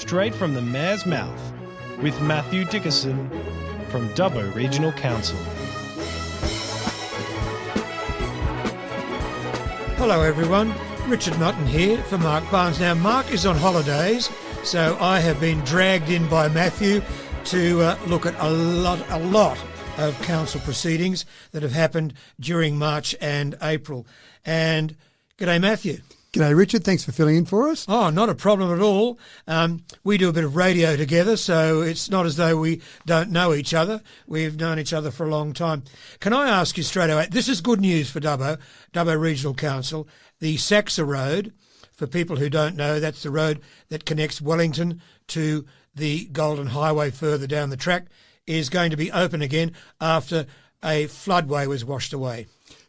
straight from the mayor's mouth with Matthew Dickerson from Dubbo Regional Council. Hello everyone, Richard Mutton here for Mark Barnes. Now Mark is on holidays, so I have been dragged in by Matthew to look at a lot of council proceedings that have happened during March and April. And g'day Matthew. G'day Richard, thanks for filling in for us. Oh, not a problem at all. We do a bit of radio together, so it's not as though we don't know each other. We've known each other for a long time. Can I ask you straight away, this is good news for Dubbo Regional Council. The Saxa Road, for people who don't know, that's the road that connects Wellington to the Golden Highway further down the track, is going to be open again after a floodway was washed away.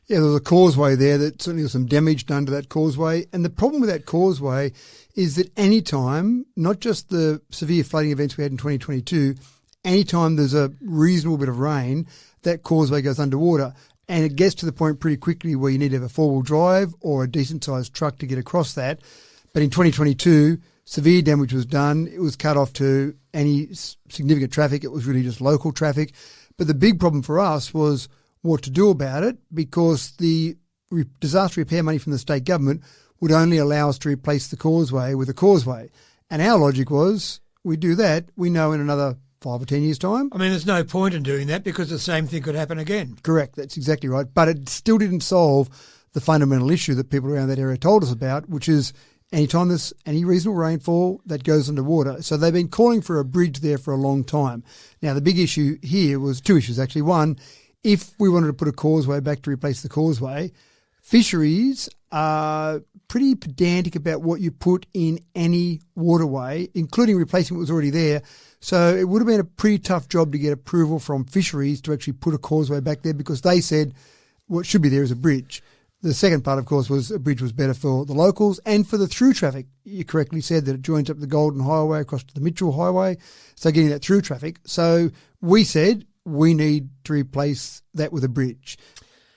Yeah, there was a causeway there that certainly was some damage done to that causeway. And the problem with that causeway is that any time, not just the severe flooding events we had in 2022, any time there's a reasonable bit of rain, that causeway goes underwater. And it gets to the point pretty quickly where you need to have a four-wheel drive or a decent-sized truck to get across that. But in 2022, severe damage was done. It was cut off to any significant traffic. It was really just local traffic. But the big problem for us was what to do about it, because the disaster repair money from the state government would only allow us to replace the causeway with a causeway. And our logic was, we do that, we know in another 5 or 10 years' time. I mean, there's no point in doing that because the same thing could happen again. Correct, that's exactly right. But it still didn't solve the fundamental issue that people around that area told us about, which is anytime there's any reasonable rainfall, that goes underwater. So they've been calling for a bridge there for a long time. Now, the big issue here was two issues, actually. One, if we wanted to put a causeway back to replace the causeway, fisheries are pretty pedantic about what you put in any waterway, including replacing what was already there. So it would have been a pretty tough job to get approval from fisheries to actually put a causeway back there, because they said what should be there is a bridge. The second part, of course, was a bridge was better for the locals and for the through traffic. You correctly said that it joins up the Golden Highway across to the Mitchell Highway, so getting that through traffic. So we said we need to replace that with a bridge.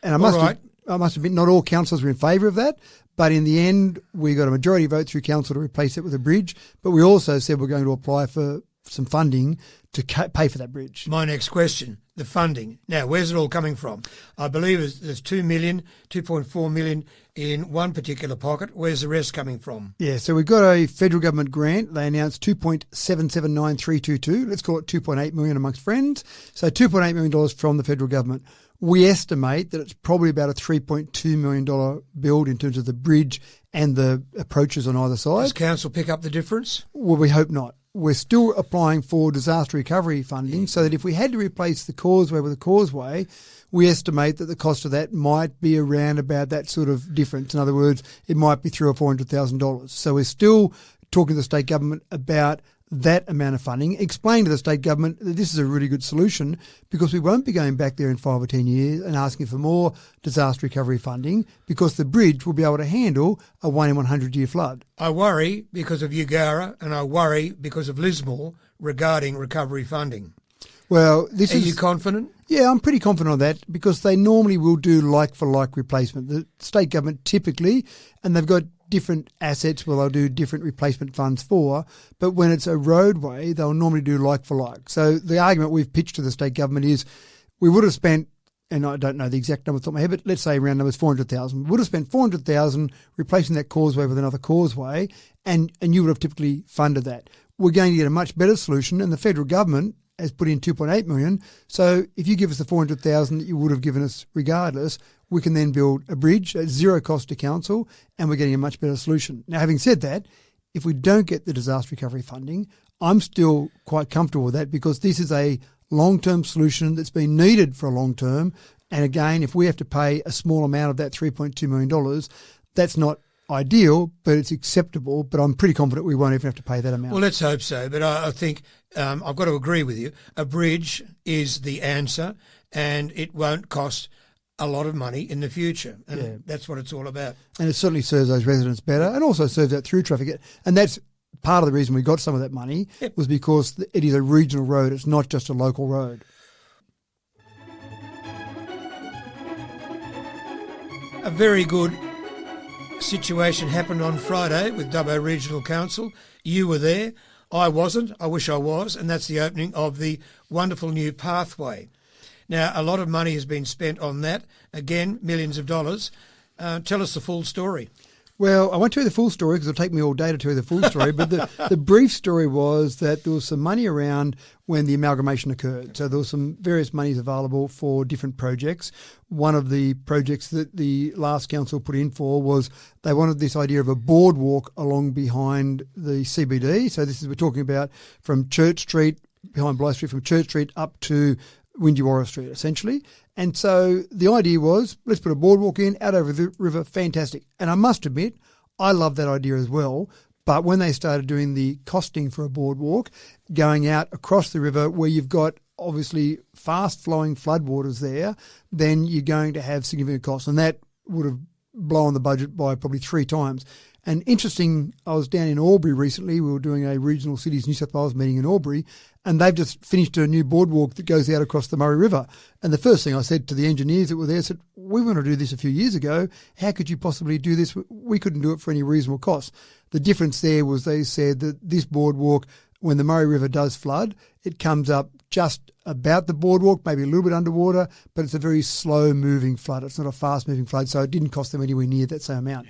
And I must admit, not all councillors were in favour of that, but in the end, we got a majority vote through council to replace it with a bridge. But we also said we're going to apply for some funding to pay for that bridge. My next question, the funding. Now, where's it all coming from? I believe there's 2.4 million in one particular pocket. Where's the rest coming from? Yeah, so we've got a federal government grant. They announced 2.779322. Let's call it 2.8 million amongst friends. So $2.8 million from the federal government. We estimate that it's probably about a $3.2 million build in terms of the bridge and the approaches on either side. Does council pick up the difference? Well, we hope not. We're still applying for disaster recovery funding, so that if we had to replace the causeway with a causeway, we estimate that the cost of that might be around about that sort of difference. In other words, it might be $300,000 or $400,000. So we're still talking to the state government about that amount of funding, explain to the state government that this is a really good solution, because we won't be going back there in 5 or 10 years and asking for more disaster recovery funding, because the bridge will be able to handle a 1 in 100 year flood. I worry because of Wingewarra, and I worry because of Lismore regarding recovery funding. Well, Are you confident? Yeah, I'm pretty confident on that, because they normally will do like-for-like replacement. The state government typically, and they've got different assets where they'll do different replacement funds for, but when it's a roadway, they'll normally do like-for-like. So the argument we've pitched to the state government is we would have spent, and I don't know the exact number off the top of my head, but let's say round numbers 400,000. We would have spent 400,000 replacing that causeway with another causeway, and you would have typically funded that. We're going to get a much better solution, and the federal government has put in 2.8 million. So if you give us the 400,000 that you would have given us regardless, we can then build a bridge at zero cost to council, and we're getting a much better solution. Now, having said that, if we don't get the disaster recovery funding, I'm still quite comfortable with that, because this is a long-term solution that's been needed for a long term. And again, if we have to pay a small amount of that $3.2 million, that's not ideal, but it's acceptable. But I'm pretty confident we won't even have to pay that amount. Well, let's hope so. But I think I've got to agree with you. A bridge is the answer, and it won't cost a lot of money in the future. And that's what it's all about. And it certainly serves those residents better, and also serves that through traffic. And that's part of the reason we got some of that money, was because it is a regional road. It's not just a local road. A very good situation happened on Friday with Dubbo Regional Council. You were there. I wasn't. I wish I was. And that's the opening of the wonderful new pathway. Now, a lot of money has been spent on that. Again, millions of dollars. Tell us the full story. Well, I won't tell you the full story because it'll take me all day to tell you the full story, but the brief story was that there was some money around when the amalgamation occurred. So there was some various monies available for different projects. One of the projects that the last council put in for was they wanted this idea of a boardwalk along behind the CBD. So we're talking about from Church Street, behind Blythe Street, from Church Street up to Wingewarra Street, essentially. And so the idea was, let's put a boardwalk in, out over the river, fantastic. And I must admit, I love that idea as well. But when they started doing the costing for a boardwalk, going out across the river where you've got obviously fast-flowing floodwaters there, then you're going to have significant costs. And that would have blown the budget by probably 3 times. And interesting, I was down in Albury recently. We were doing a Regional Cities New South Wales meeting in Albury, and they've just finished a new boardwalk that goes out across the Murray River. And the first thing I said to the engineers that were there, I said, we want to do this a few years ago. How could you possibly do this? We couldn't do it for any reasonable cost. The difference there was they said that this boardwalk, when the Murray River does flood, it comes up just about the boardwalk, maybe a little bit underwater, but it's a very slow-moving flood. It's not a fast-moving flood, so it didn't cost them anywhere near that same amount.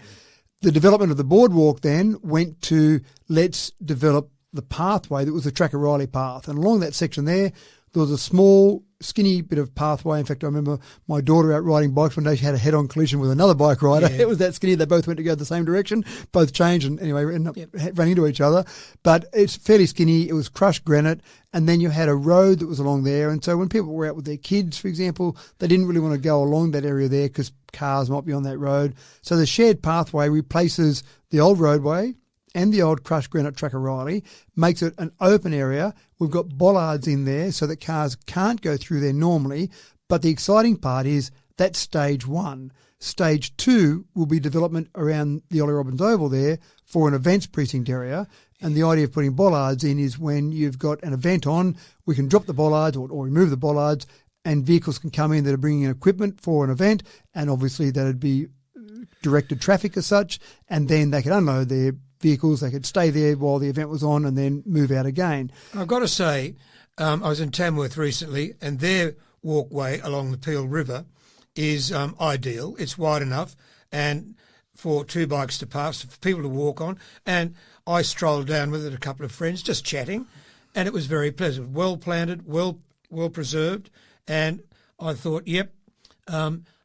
The development of the boardwalk then went to let's develop the pathway that was the Tracker-Riley path. And along that section there was a small, skinny bit of pathway. In fact, I remember my daughter out riding bikes one day. She had a head-on collision with another bike rider. Yeah. It was that skinny. They both went to go the same direction, both changed and anyway ended up running into each other. But it's fairly skinny. It was crushed granite. And then you had a road that was along there. And so when people were out with their kids, for example, they didn't really want to go along that area there because cars might be on that road. So the shared pathway replaces the old roadway and the old crushed granite Tracker-Riley, makes it an open area. We've got bollards in there so that cars can't go through there normally. But the exciting part is that's stage 1. Stage 2 will be development around the Ollie Robbins Oval there for an events precinct area. And the idea of putting bollards in is when you've got an event on, we can drop the bollards or remove the bollards and vehicles can come in that are bringing in equipment for an event. And obviously that would be directed traffic as such. And then they could unload their vehicles, they could stay there while the event was on and then move out again. I've got to say, I was in Tamworth recently and their walkway along the Peel River is ideal. It's wide enough and for 2 bikes to pass, for people to walk on. And I strolled down with it, a couple of friends, just chatting, and it was very pleasant. Well planted, well preserved, and I thought,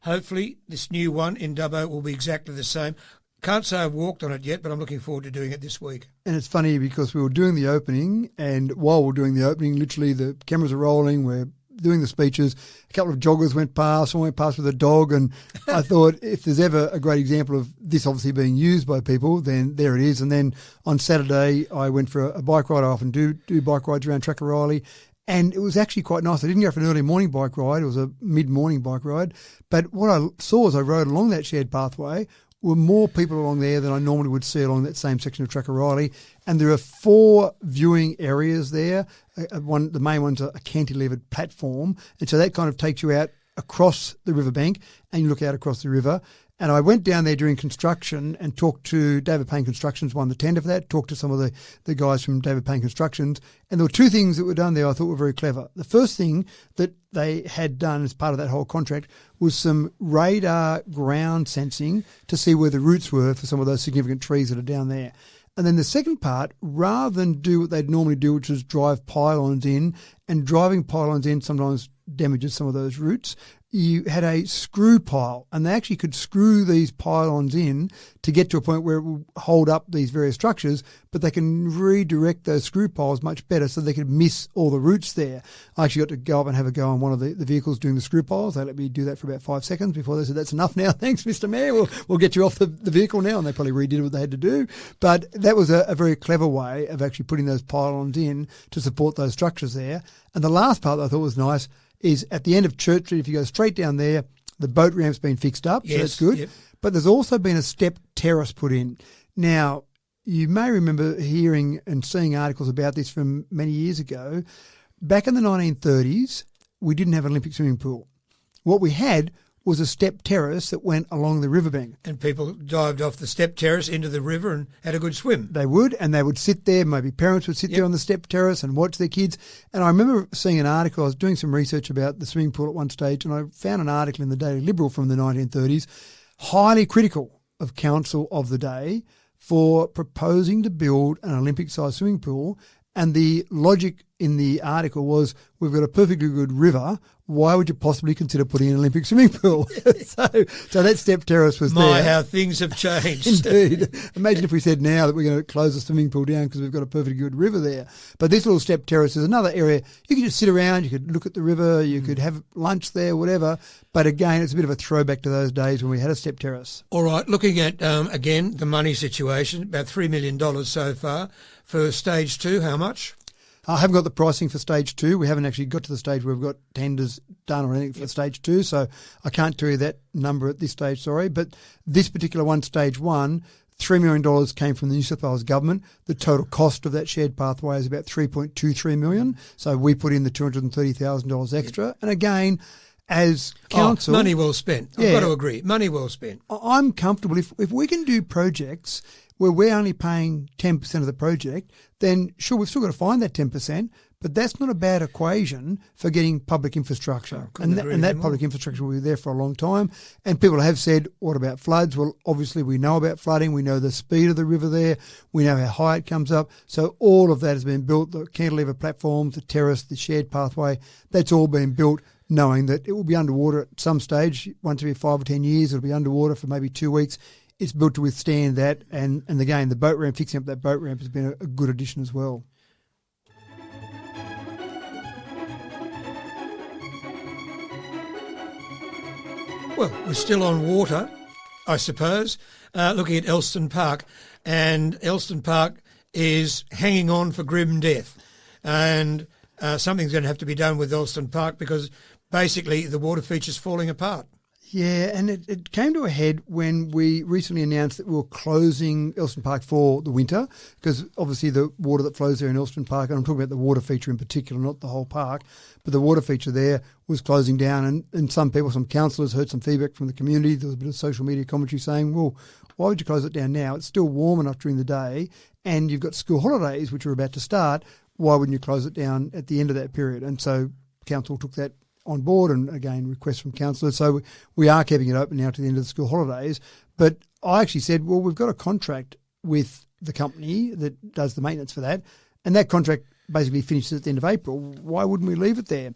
hopefully this new one in Dubbo will be exactly the same. Can't say I've walked on it yet, but I'm looking forward to doing it this week. And it's funny because we were doing the opening, and while we're doing the opening, literally the cameras are rolling, we're doing the speeches, a couple of joggers went past, someone went past with a dog, and I thought if there's ever a great example of this obviously being used by people, then there it is. And then on Saturday, I went for a bike ride. I often do bike rides around Tracker-Riley, and it was actually quite nice. I didn't go for an early morning bike ride. It was a mid-morning bike ride. But what I saw as I rode along that shared pathway were more people along there than I normally would see along that same section of Tracker-Riley. And there are 4 viewing areas there. The main one's a cantilevered platform. And so that kind of takes you out across the riverbank and you look out across the river. And I went down there during construction and talked to David Payne Constructions, won the tender for that, talked to some of the guys from David Payne Constructions. And there were 2 things that were done there I thought were very clever. The first thing that they had done as part of that whole contract was some radar ground sensing to see where the roots were for some of those significant trees that are down there. And then the second part, rather than do what they'd normally do, which is drive pylons in, and driving pylons in sometimes damages some of those roots, you had a screw pile, and they actually could screw these pylons in to get to a point where it will hold up these various structures, but they can redirect those screw piles much better so they could miss all the roots there. I actually got to go up and have a go on one of the vehicles doing the screw piles. They let me do that for about 5 seconds before they said, that's enough now, thanks, Mr. Mayor, we'll get you off the vehicle now, and they probably redid what they had to do. But that was a very clever way of actually putting those pylons in to support those structures there. And the last part that I thought was nice is at the end of Church Street, if you go straight down there, the boat ramp's been fixed up, so that's good. Yep. But there's also been a step terrace put in. Now, you may remember hearing and seeing articles about this from many years ago. Back in the 1930s, we didn't have an Olympic swimming pool. What we had was a step terrace that went along the riverbank. And people dived off the step terrace into the river and had a good swim. They would, and they would sit there, maybe parents would sit there on the step terrace and watch their kids. And I remember seeing an article, I was doing some research about the swimming pool at one stage, and I found an article in the Daily Liberal from the 1930s, highly critical of council of the day for proposing to build an Olympic-sized swimming pool. And the logic in the article was, we've got a perfectly good river, why would you possibly consider putting an Olympic swimming pool? so that step terrace was there. How things have changed. Indeed. Imagine if we said now that we're going to close the swimming pool down because we've got a perfectly good river there. But this little step terrace is another area. You could just sit around, you could look at the river, you could have lunch there, whatever. But again, it's a bit of a throwback to those days when we had a step terrace. All right, looking at, again, the money situation, about $3 million so far. For stage 2, how much? I haven't got the pricing for stage 2. We haven't actually got to the stage where we've got tenders done or anything for stage 2, so I can't tell you that number at this stage, sorry. But this particular one, stage 1, $3 million came from the New South Wales government. The total cost of that shared pathway is about $3.23 million. So we put in the $230,000 extra. And again, as council... money well spent. I've got to agree. Money well spent. I'm comfortable. If we can do projects where we're only paying 10% of the project, then sure, we've still got to find that 10%, but that's not a bad equation for getting public infrastructure. And that public infrastructure will be there for a long time. And people have said, what about floods? Well, obviously we know about flooding. We know the speed of the river there. We know how high it comes up. So all of that has been built, the cantilever platforms, the terrace, the shared pathway, that's all been built knowing that it will be underwater at some stage. Once every 5 or 10 years, it'll be underwater for maybe 2 weeks. It's built to withstand that, and again, the boat ramp, fixing up that boat ramp has been a good addition as well. Well, we're still on water, I suppose, looking at Elston Park, and Elston Park is hanging on for grim death, and something's going to have to be done with Elston Park because basically the water feature's falling apart. Yeah, and it came to a head when we recently announced that we were closing Elston Park for the winter, because obviously the water that flows there in Elston Park, and I'm talking about the water feature in particular, not the whole park, but the water feature there was closing down, and some people, some councillors heard some feedback from the community. There was a bit of social media commentary saying, well, why would you close it down now? It's still warm enough during the day, and you've got school holidays, which are about to start. Why wouldn't you close it down at the end of that period? And so council took that on board, and again, requests from councillors. So we are keeping it open now to the end of the school holidays. But I actually said, well, we've got a contract with the company that does the maintenance for that, and that contract basically finishes at the end of April. Why wouldn't we leave it there?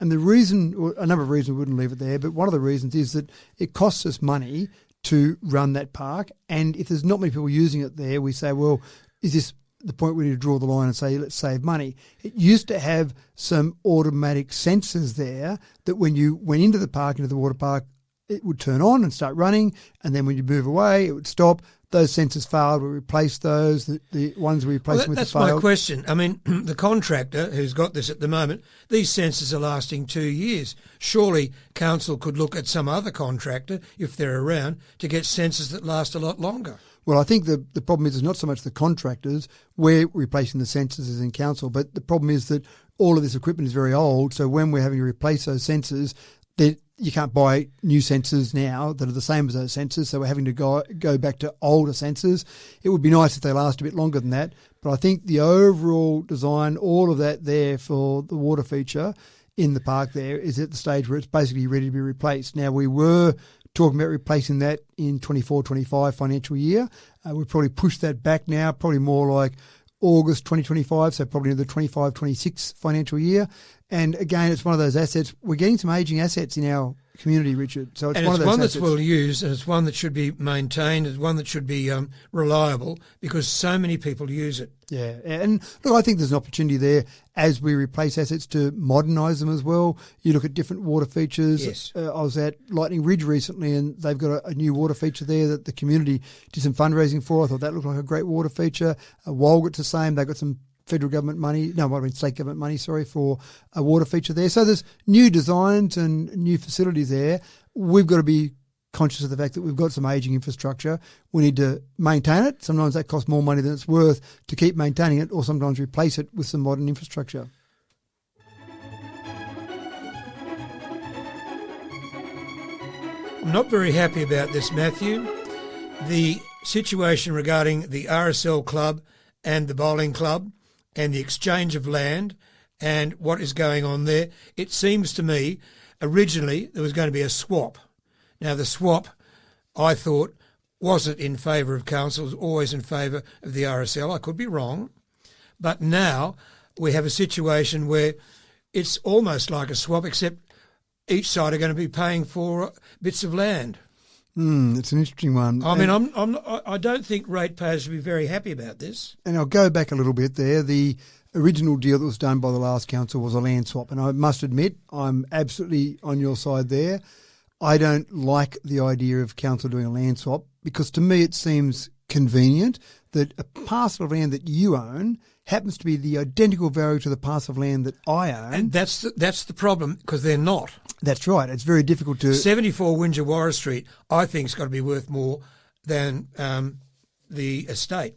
And the reason, or a number of reasons we wouldn't leave it there, but one of the reasons is that it costs us money to run that park. And if there's not many people using it there, we say, well, is this the point we need to draw the line and say, let's save money? It used to have some automatic sensors there that when you went into the park, into the water park, it would turn on and start running. And then when you move away, it would stop. Those sensors failed. We replaced those. The ones we replaced with that's failed. my question. I mean, the contractor who's got this at the moment, these sensors are lasting 2 years. Surely council could look at some other contractor, if they're around, to get sensors that last a lot longer. Well, I think the problem is not so much the contractors. We're replacing the sensors as in council, but the problem is that all of this equipment is very old. So when we're having to replace those sensors, you can't buy new sensors now that are the same as those sensors. So we're having to go back to older sensors. It would be nice if they last a bit longer than that. But I think the overall design, all of that there for the water feature in the park there is at the stage where it's basically ready to be replaced. Now, we were talking about replacing that in 24-25 financial year. We've probably pushed that back now, probably more like August 2025, so probably the 25-26 financial year. And again, it's one of those assets. We're getting some ageing assets in our community, Richard. So it's and one it's of those one assets. that's well used, and it's one that should be maintained, it's one that should be reliable, because so many people use it. Yeah, and look, I think there's an opportunity there as we replace assets to modernise them as well. You look at different water features. Yes. I was at Lightning Ridge recently, and they've got a new water feature there that the community did some fundraising for. I thought that looked like a great water feature. Walgett's the same. They've got some federal government money, state government money, for a water feature there. So there's new designs and new facilities there. We've got to be conscious of the fact that we've got some ageing infrastructure. We need to maintain it. Sometimes that costs more money than it's worth to keep maintaining it, or sometimes replace it with some modern infrastructure. I'm not very happy about this, Matthew. The situation regarding the RSL club and the bowling club and the exchange of land and what is going on there, it seems to me originally there was going to be a swap. Now, the swap, I thought, wasn't in favour of council, was always in favour of the RSL. I could be wrong. But now we have a situation where it's almost like a swap, except each side are going to be paying for bits of land. It's an interesting one. I mean, I don't think ratepayers will be very happy about this. And I'll go back a little bit there. The original deal that was done by the last council was a land swap. And I must admit, I'm absolutely on your side there. I don't like the idea of council doing a land swap because to me it seems convenient that a parcel of land that you own happens to be the identical value to the parcel of land that I own. And that's the problem, because they're not. That's right. It's very difficult to... 74 Wingewarra Street, I think, has got to be worth more than the estate.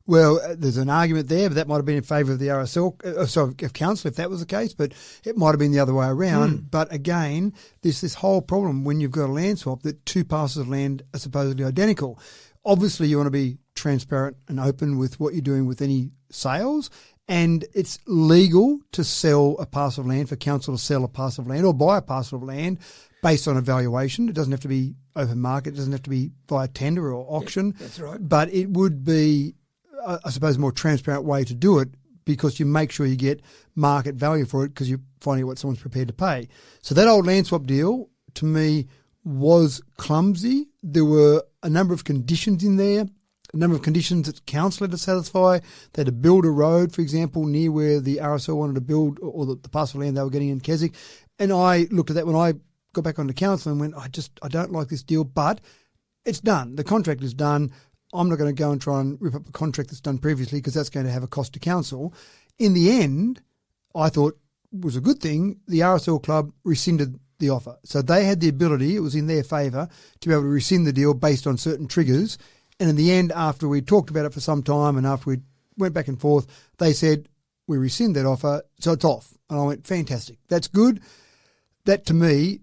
Well, there's an argument there, but that might have been in favour of the RSL, of council, if that was the case, but it might have been the other way around. But again, there's this whole problem when you've got a land swap that two parcels of land are supposedly identical. Obviously, you want to be transparent and open with what you're doing with any sales, and it's legal to sell a parcel of land, for council to sell a parcel of land or buy a parcel of land based on a valuation. It doesn't have to be open market. It doesn't have to be via tender or auction. Yeah, that's right. But it would be, I suppose, a more transparent way to do it because you make sure you get market value for it because you're finding out what someone's prepared to pay. So that old land swap deal, to me, was clumsy. There were a number of conditions in there, a number of conditions that council had to satisfy. They had to build a road, for example, near where the RSL wanted to build, or the parcel of land they were getting in Keswick. And I looked at that when I got back onto council and went, I don't like this deal, but it's done. The contract is done. I'm not going to go and try and rip up a contract that's done previously because that's going to have a cost to council. In the end, I thought was a good thing. The RSL club rescinded the offer. So they had the ability, it was in their favour, to be able to rescind the deal based on certain triggers. And in the end, after we talked about it for some time and after we went back and forth, they said, we rescind that offer, so it's off. And I went, fantastic. That's good. That, to me,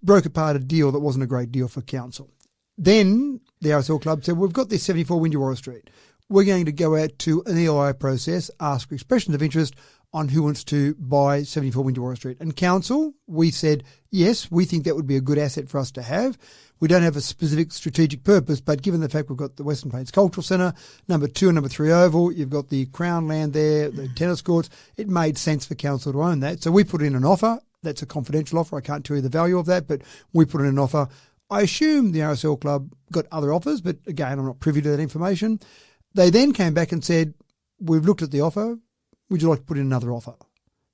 broke apart a deal that wasn't a great deal for council. Then the RSL club said, we've got this 74 Wingewarra Street. We're going to go out to an EOI process, ask for expressions of interest on who wants to buy 74 Wingewarra Street. And council, we said, yes, we think that would be a good asset for us to have. We don't have a specific strategic purpose, but given the fact we've got the Western Plains Cultural Centre, number 2 and number 3 Oval, you've got the Crown land there, the tennis courts, it made sense for council to own that. So we put in an offer. That's a confidential offer. I can't tell you the value of that, but we put in an offer. I assume the RSL club got other offers, but again, I'm not privy to that information. They then came back and said, we've looked at the offer. Would you like to put in another offer?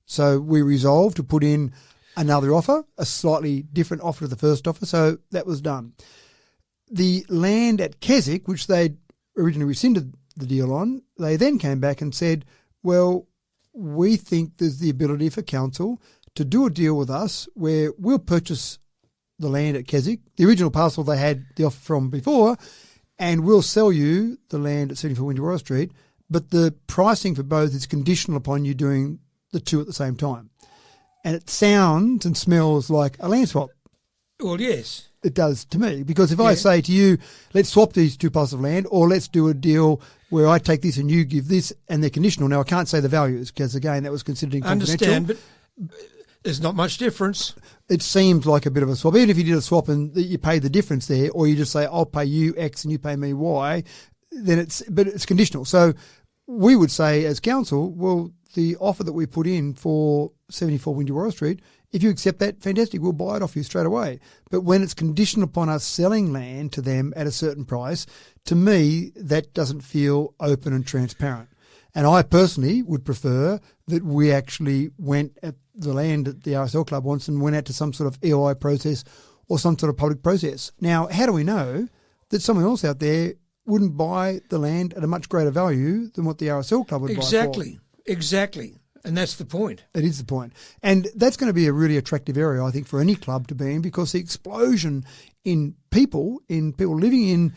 So we resolved to put in another offer, a slightly different offer to the first offer. So that was done. The land at Keswick, which they'd originally rescinded the deal on, they then came back and said, well, we think there's the ability for council to do a deal with us where we'll purchase the land at Keswick, the original parcel they had the offer from before, and we'll sell you the land at 74 Wingewarra Street, but the pricing for both is conditional upon you doing the two at the same time. And it sounds and smells like a land swap. Well, yes. It does to me, because if I say to you, let's swap these two parcels of land, or let's do a deal where I take this and you give this, and they're conditional. Now, I can't say the values because, again, that was considered confidential. Understand, but there's not much difference. It seems like a bit of a swap. Even if you did a swap and you pay the difference there, or you just say, I'll pay you X and you pay me Y, then it's conditional. So we would say as council, well, the offer that we put in for 74 Wingewarra Street, if you accept that, fantastic, we'll buy it off you straight away. But when it's conditioned upon us selling land to them at a certain price, to me, that doesn't feel open and transparent. And I personally would prefer that we actually went at the land that the RSL club wants and went out to some sort of EOI process or some sort of public process. Now, how do we know that someone else out there wouldn't buy the land at a much greater value than what the RSL club would buy for? Exactly. And that's the point. It is the point. And that's going to be a really attractive area, I think, for any club to be in, because the explosion in people living in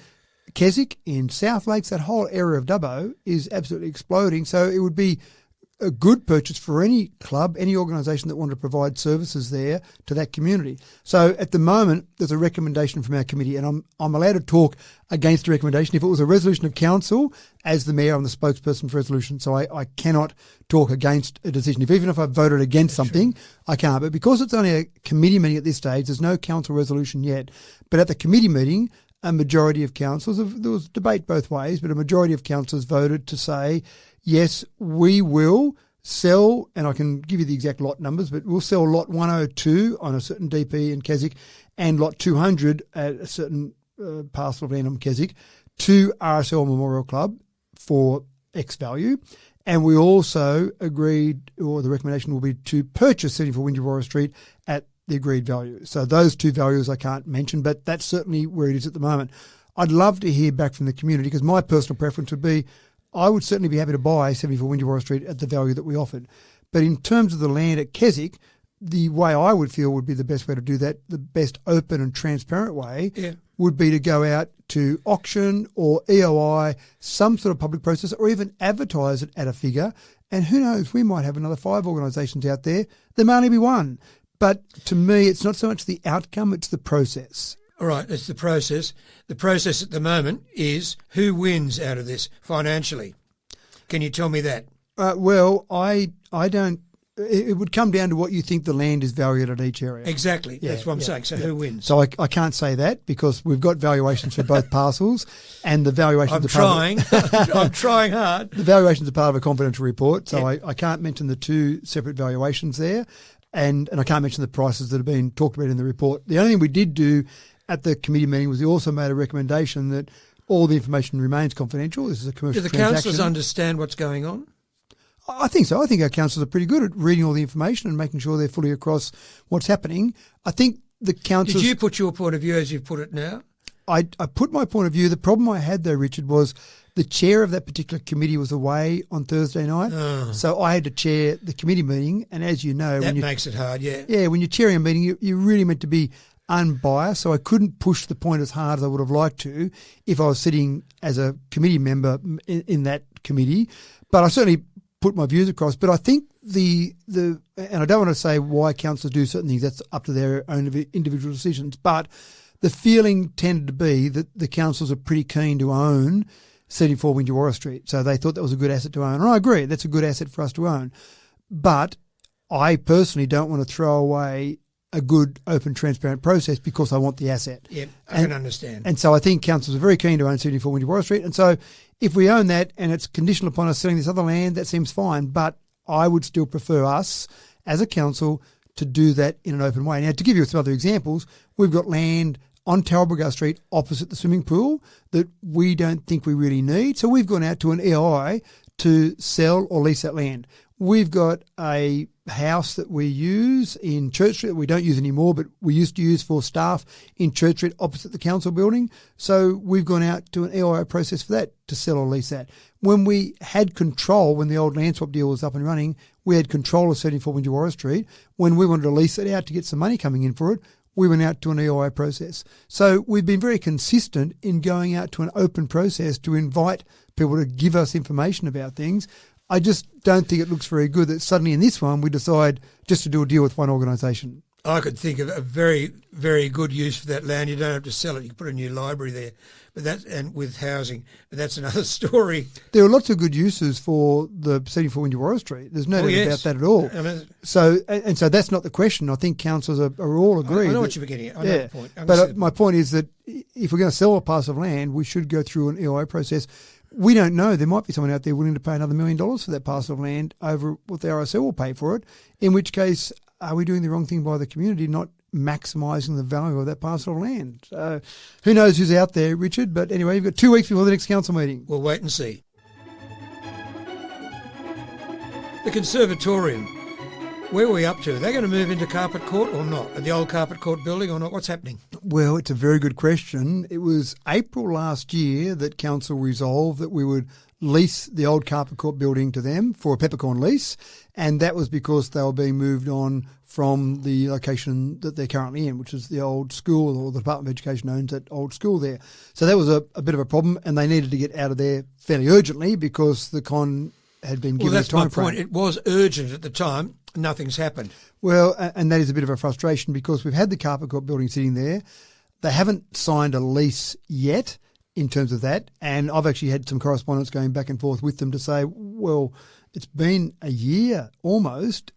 Keswick, in South Lakes, that whole area of Dubbo is absolutely exploding. So it would be a good purchase for any club, any organisation that wanted to provide services there to that community. So at the moment, there's a recommendation from our committee, and I'm allowed to talk against the recommendation. If it was a resolution of council, as the mayor, I'm the spokesperson for resolution, so I cannot talk against a decision. Even if I voted against something, I can't. But because it's only a committee meeting at this stage, there's no council resolution yet. But at the committee meeting, a majority of councillors, there was debate both ways, but a majority of councillors voted to say, yes, we will sell, and I can give you the exact lot numbers, but we'll sell lot 102 on a certain DP in Keswick and lot 200 at a certain parcel of land in Keswick to RSL Memorial Club for X value. And we also agreed, or the recommendation will be to purchase 74 Wingewarra Street at the agreed value. So those two values I can't mention, but that's certainly where it is at the moment. I'd love to hear back from the community because my personal preference would be I would certainly be happy to buy 74 Wingewarra Street at the value that we offered. But in terms of the land at Keswick, the way I would feel would be the best way to do that, the best open and transparent way, would be to go out to auction or EOI, some sort of public process, or even advertise it at a figure. And who knows, we might have another 5 organisations out there. There may only be one. But to me, it's not so much the outcome, it's the process. All right, it's the process. The process at the moment is who wins out of this financially. Can you tell me that? Well, I don't. It would come down to what you think the land is valued at each area. Exactly. That's what I'm saying. So who wins? So I can't say that because we've got valuations for both parcels, and the valuations. I'm trying hard. The valuations are part of a confidential report, so I can't mention the two separate valuations there, and I can't mention the prices that have been talked about in the report. The only thing we did do at the committee meeting was we also made a recommendation that all the information remains confidential. This is a commercial transaction. Do the councillors understand what's going on? I think so. I think our councillors are pretty good at reading all the information and making sure they're fully across what's happening. I think the councillors... Did you put your point of view as you've put it now? I put my point of view. The problem I had though, Richard, was the chair of that particular committee was away on Thursday night. So I had to chair the committee meeting. And as you know... That makes it hard, yeah. Yeah, when you're chairing a meeting, you're really meant to be unbiased, so I couldn't push the point as hard as I would have liked to if I was sitting as a committee member in that committee. But I certainly put my views across. But I think and I don't want to say why councillors do certain things, that's up to their own individual decisions, but the feeling tended to be that the councillors are pretty keen to own 74 Wingewarra Street. So they thought that was a good asset to own. And I agree, that's a good asset for us to own. But I personally don't want to throw away a good, open, transparent process because I want the asset. Yeah, I can understand. And so I think councillors are very keen to own 74 Wingewarra Street. And so if we own that and it's conditional upon us selling this other land, that seems fine. But I would still prefer us as a council to do that in an open way. Now, to give you some other examples, we've got land on Talbragar Street opposite the swimming pool that we don't think we really need. So we've gone out to an EOI to sell or lease that land. We've got a house that we use in Church Street that we don't use anymore, but we used to use for staff in Church Street opposite the council building. So we've gone out to an EOI process for that to sell or lease that. When we had control, when the old land swap deal was up and running, we had control of 74 Wingewarra Street. When we wanted to lease it out to get some money coming in for it, we went out to an EOI process. So we've been very consistent in going out to an open process to invite people to give us information about things. I just don't think it looks very good that suddenly in this one we decide just to do a deal with one organisation. I could think of a very, very good use for that land. You don't have to sell it. You can put a new library there, and with housing. But that's another story. There are lots of good uses for the 74 Wingewarra Street. There's no doubt about that at all. I mean, so that's not the question. I think councils are all agreed. I know what you're getting at. I know the point. But my point is that if we're going to sell a parcel of land, we should go through an EOI process. We don't know. There might be someone out there willing to pay another $1 million for that parcel of land over what the RSL will pay for it, in which case are we doing the wrong thing by the community, not maximising the value of that parcel of land? So who knows who's out there, Richard? But anyway, you've got 2 weeks before the next council meeting. We'll wait and see. The Conservatorium. Where are we up to? Are they going to move into Carpet Court or not? The old Carpet Court building or not? What's happening? Well, it's a very good question. It was April last year that council resolved that we would lease the old Carpet Court building to them for a Peppercorn lease, and that was because they were being moved on from the location that they're currently in, which is the old school, or the Department of Education owns that old school there. So that was a bit of a problem, and they needed to get out of there fairly urgently because the had been Well, given a that's my time frame. point. It was urgent at the time. Nothing's happened. Well, and that is a bit of a frustration because we've had the carpet court building sitting there. They haven't signed a lease yet in terms of that. And I've actually had some correspondence going back and forth with them to say, well, it's been a year almost.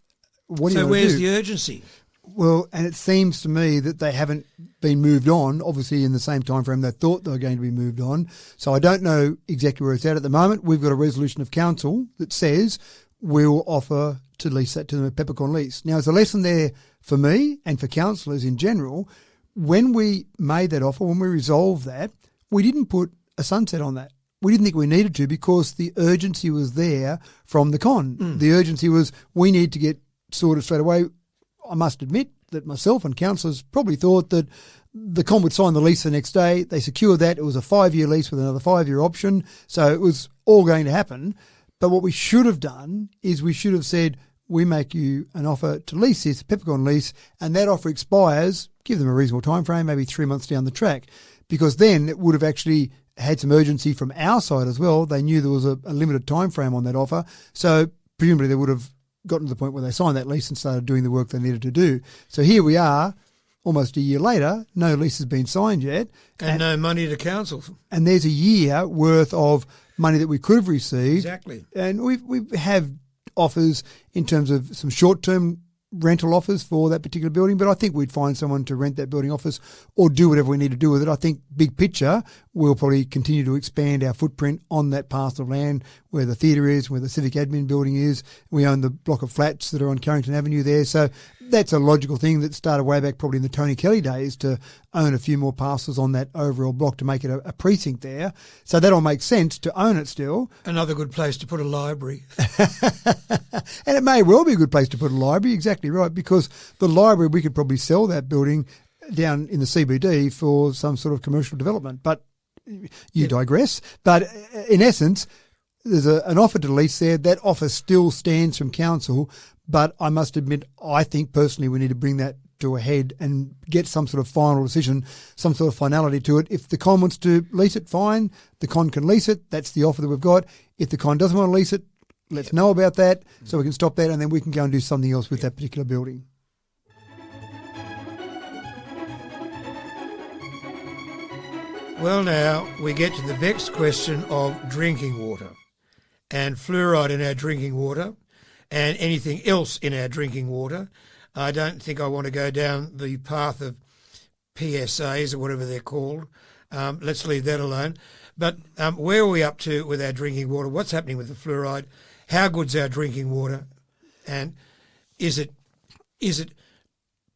What do you So want to where's do? the urgency? Well, and it seems to me that they haven't been moved on, obviously in the same time frame they thought they were going to be moved on. So I don't know exactly where it's at the moment. We've got a resolution of council that says we'll offer to lease that to them, a Peppercorn lease. Now, there's a lesson there for me and for councillors in general. When we made that offer, when we resolved that, we didn't put a sunset on that. We didn't think we needed to because the urgency was there from the con. The urgency was we need to get sorted straight away. I must admit that myself and councillors probably thought that the con would sign the lease the next day. They secured that. It was a 5-year lease with another 5-year option. So it was all going to happen. But what we should have done is we should have said, we make you an offer to lease this, Peppercorn lease, and that offer expires, give them a reasonable time frame, maybe 3 months down the track, because then it would have actually had some urgency from our side as well. They knew there was a limited time frame on that offer. So presumably they would have gotten to the point where they signed that lease and started doing the work they needed to do. So here we are, almost a year later, no lease has been signed yet. And no money to council. And there's a year worth of money that we could have received. Exactly. And we have offers in terms of some short-term rental offers for that particular building, but I think we'd find someone to rent that building office or do whatever we need to do with it. I think big picture, we'll probably continue to expand our footprint on that parcel of land where the theatre is, where the civic admin building is. We own the block of flats that are on Carrington Avenue there. So that's a logical thing that started way back probably in the Tony Kelly days to own a few more parcels on that overall block to make it a precinct there. So that all makes sense to own it still. Another good place to put a library. And it may well be a good place to put a library, exactly right, because the library, we could probably sell that building down in the CBD for some sort of commercial development. But you digress. But in essence, there's an offer to lease there. That offer still stands from council, but I must admit, I think personally we need to bring that to a head and get some sort of final decision, some sort of finality to it. If the con wants to lease it, fine. The con can lease it. That's the offer that we've got. If the con doesn't want to lease it, let's know about that so we can stop that and then we can go and do something else with that particular building. Well, now we get to the vexed question of drinking water and fluoride in our drinking water and anything else in our drinking water. I don't think I want to go down the path of PSAs or whatever they're called. Let's leave that alone. But where are we up to with our drinking water? What's happening with the fluoride? How good's our drinking water? And is it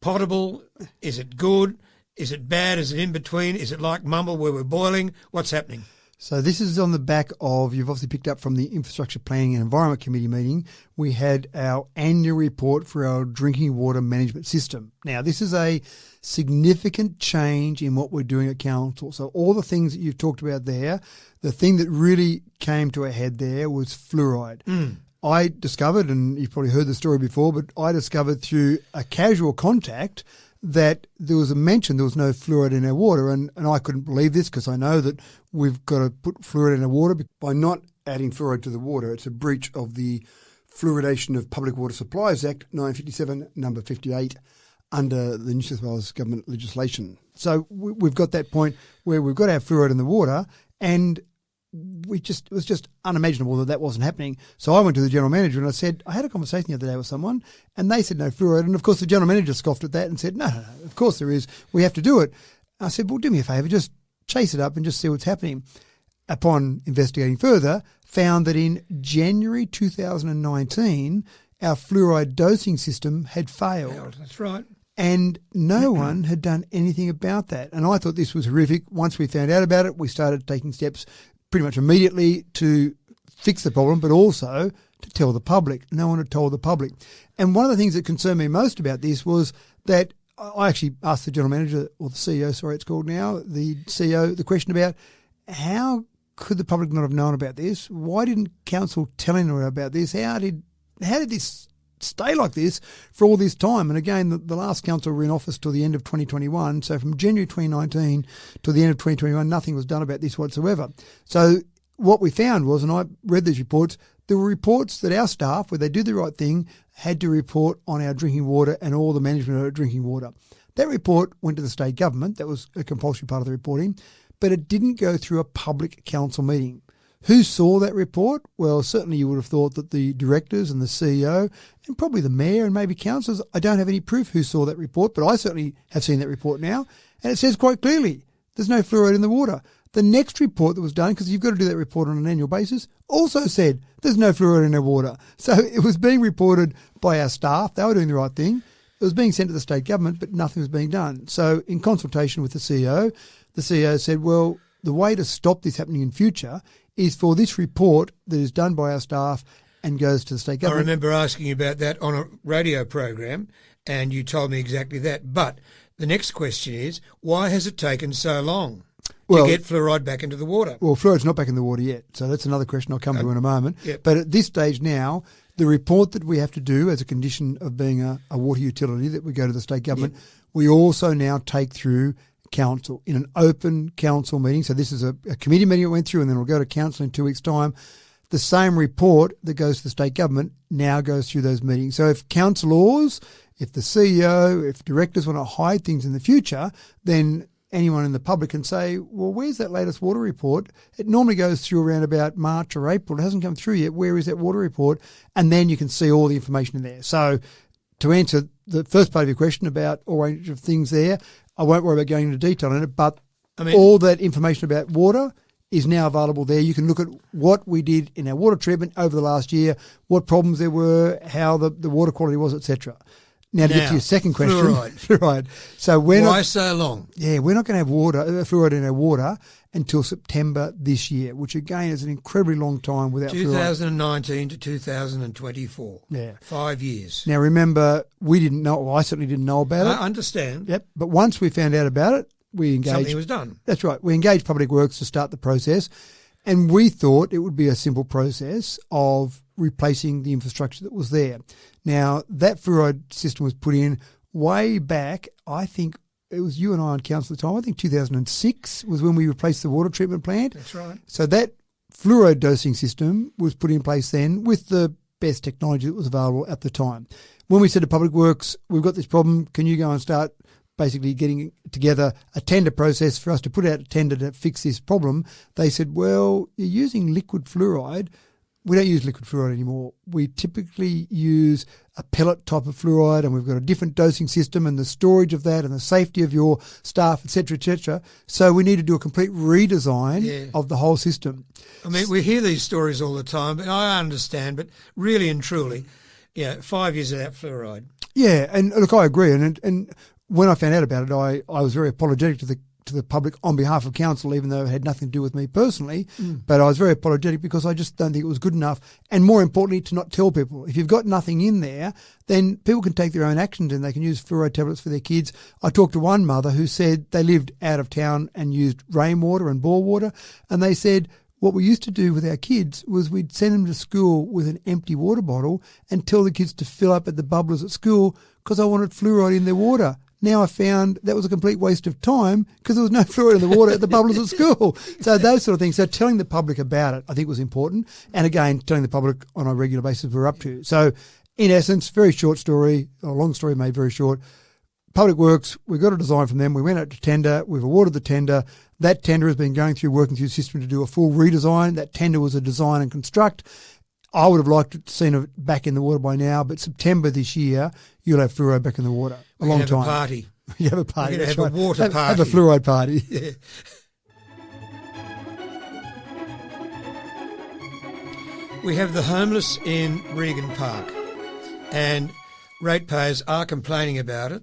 potable? Is it good? Is it bad? Is it in between? Is it like mumble where we're boiling? What's happening? So this is on the back of, you've obviously picked up from the Infrastructure Planning and Environment Committee meeting, we had our annual report for our drinking water management system. Now, this is a significant change in what we're doing at council. So all the things that you've talked about there, the thing that really came to a head there was fluoride. I discovered, and you've probably heard the story before, but I discovered through a casual contact that there was a mention there was no fluoride in our water, and I couldn't believe this because I know that we've got to put fluoride in our water. By not adding fluoride to the water, it's a breach of the Fluoridation of Public Water Supplies Act 1957, number 58, under the New South Wales government legislation. So we've got that point where we've got our fluoride in the water, and it was just unimaginable that wasn't happening. So I went to the general manager and I said, I had a conversation the other day with someone and they said no fluoride. And of course the general manager scoffed at that and said, no, of course there is. We have to do it. I said, well, do me a favour, just chase it up and just see what's happening. Upon investigating further, found that in January 2019, our fluoride dosing system had failed. That's right. And no one had done anything about that. And I thought this was horrific. Once we found out about it, we started taking steps pretty much immediately to fix the problem, but also to tell the public. No one had told the public. And one of the things that concerned me most about this was that I actually asked the general manager, or the CEO, sorry, it's called now, the CEO, the question about how could the public not have known about this? Why didn't council tell anyone about this? How did this stay like this for all this time? And again, the last council were in office till the end of 2021. So from January 2019 to the end of 2021, nothing was done about this whatsoever. So what we found was, and I read these reports, there were reports that our staff, where they do the right thing, had to report on our drinking water and all the management of our drinking water. That report went to the state government. That was a compulsory part of the reporting, but it didn't go through a public council meeting. Who saw that report? Well, certainly you would have thought that the directors and the CEO and probably the mayor and maybe councillors. I don't have any proof who saw that report, but I certainly have seen that report now. And it says quite clearly, there's no fluoride in the water. The next report that was done, because you've got to do that report on an annual basis, also said there's no fluoride in our water. So it was being reported by our staff. They were doing the right thing. It was being sent to the state government, but nothing was being done. So in consultation with the CEO said, well, the way to stop this happening in future is for this report that is done by our staff and goes to the state government. I remember asking you about that on a radio program, and you told me exactly that. But the next question is, why has it taken so long to get fluoride back into the water? Well, fluoride's not back in the water yet, so that's another question I'll come to in a moment. Yep. But at this stage now, the report that we have to do as a condition of being a water utility that we go to the state government, we also now take through council in an open council meeting. So this is a committee meeting it went through, and then it'll go to council in 2 weeks' time. The same report that goes to the state government now goes through those meetings. So if councillors, if the CEO, if directors want to hide things in the future, then anyone in the public can say, well, where's that latest water report? It normally goes through around about March or April. It hasn't come through yet. Where is that water report? And then you can see all the information in there. So to answer the first part of your question about a range of things there, I won't worry about going into detail on it, but all that information about water is now available there. You can look at what we did in our water treatment over the last year, what problems there were, how the water quality was, etc. Now, to get to your second question. Fluoride. So why so long? Yeah, we're not going to have fluoride in our water until September this year, which again is an incredibly long time without 2019 to 2024. Yeah. 5 years. Now, remember, we didn't know, well, I certainly didn't know about it. I understand. Yep. But once we found out about it, we engaged. Something was done. That's right. We engaged Public Works to start the process, and we thought it would be a simple process of replacing the infrastructure that was there. Now, that fluoride system was put in way back, I think it was you and I on council at the time, I think 2006 was when we replaced the water treatment plant. That's right. So that fluoride dosing system was put in place then with the best technology that was available at the time. When we said to Public Works, we've got this problem, can you go and start basically getting together a tender process for us to put out a tender to fix this problem, they said, well, you're using liquid fluoride. We don't use liquid fluoride anymore. We typically use a pellet type of fluoride, and we've got a different dosing system and the storage of that and the safety of your staff, etc., etc. So we need to do a complete redesign of the whole system. I mean, we hear these stories all the time, but I understand, but really and truly, 5 years without fluoride. Yeah, and look, I agree. And when I found out about it, I was very apologetic to the public on behalf of council, even though it had nothing to do with me personally. But I was very apologetic because I just don't think it was good enough. And more importantly, to not tell people. If you've got nothing in there, then people can take their own actions and they can use fluoride tablets for their kids. I talked to one mother who said they lived out of town and used rainwater and bore water. And they said, what we used to do with our kids was we'd send them to school with an empty water bottle and tell the kids to fill up at the bubblers at school because I wanted fluoride in their water. Now I found that was a complete waste of time because there was no fluoride in the water at the bubblers at school. So those sort of things. So telling the public about it, I think, was important. And again, telling the public on a regular basis we're up to. So in essence, very short story, a long story made very short. Public Works, we got a design from them. We went out to tender. We've awarded the tender. That tender has been working through the system to do a full redesign. That tender was a design and construct. I would have liked to seen it back in the water by now, but September this year, you'll have fluoride back in the water. A long time. Have a party. You have a party. We're going to have a water party. Have a fluoride party. Yeah. We have the homeless in Regand Park, and ratepayers are complaining about it,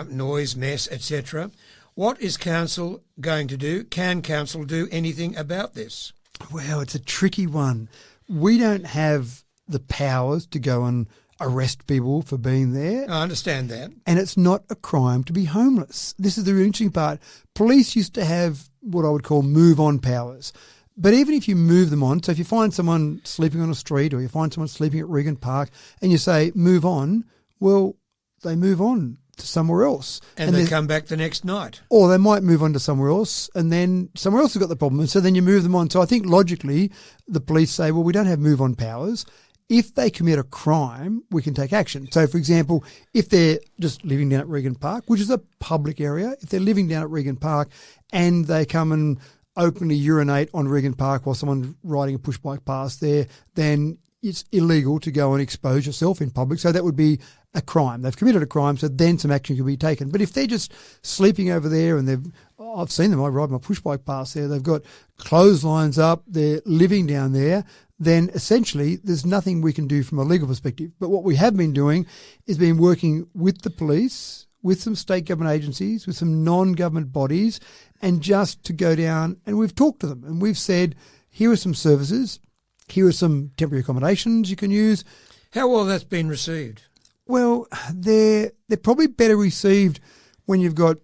noise, mess, etc. What is council going to do? Can council do anything about this? Well, it's a tricky one. We don't have the powers to go and arrest people for being there. I understand that. And it's not a crime to be homeless. This is the really interesting part. Police used to have what I would call move-on powers. But even if you move them on, so if you find someone sleeping on a street or you find someone sleeping at Regand Park and you say, move on, well, they move on. to somewhere else. And they come back the next night. Or they might move on to somewhere else, and then somewhere else has got the problem. And so then you move them on. So I think logically the police say, well, we don't have move-on powers. If they commit a crime, we can take action. So, for example, if they're just living down at Regand Park, which is a public area, if they're living down at Regand Park and they come and openly urinate on Regand Park while someone's riding a push bike past there, then it's illegal to go and expose yourself in public. So that would be a crime. They've committed a crime, so then some action can be taken. But if they're just sleeping over there and I've seen them, I ride my push bike past there, they've got clotheslines up, they're living down there, then essentially there's nothing we can do from a legal perspective. But what we have been doing is been working with the police, with some state government agencies, with some non-government bodies, and just to go down and we've talked to them and we've said, here are some services, here are some temporary accommodations you can use. How well that's been received? Well, they're probably better received when you've got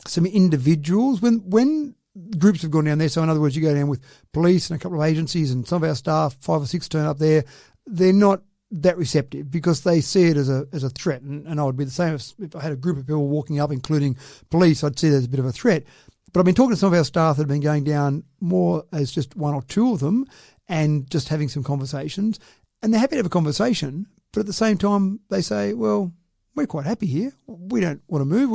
some individuals. When groups have gone down there, so in other words, you go down with police and a couple of agencies and some of our staff, 5 or 6 turn up there, they're not that receptive because they see it as a threat. And I would be the same if I had a group of people walking up, including police, I'd see it as a bit of a threat. But I've been talking to some of our staff that have been going down more as just 1 or 2 of them and just having some conversations. And they're happy to have a conversation, but at the same time they say, well, we're quite happy here. We don't want to move.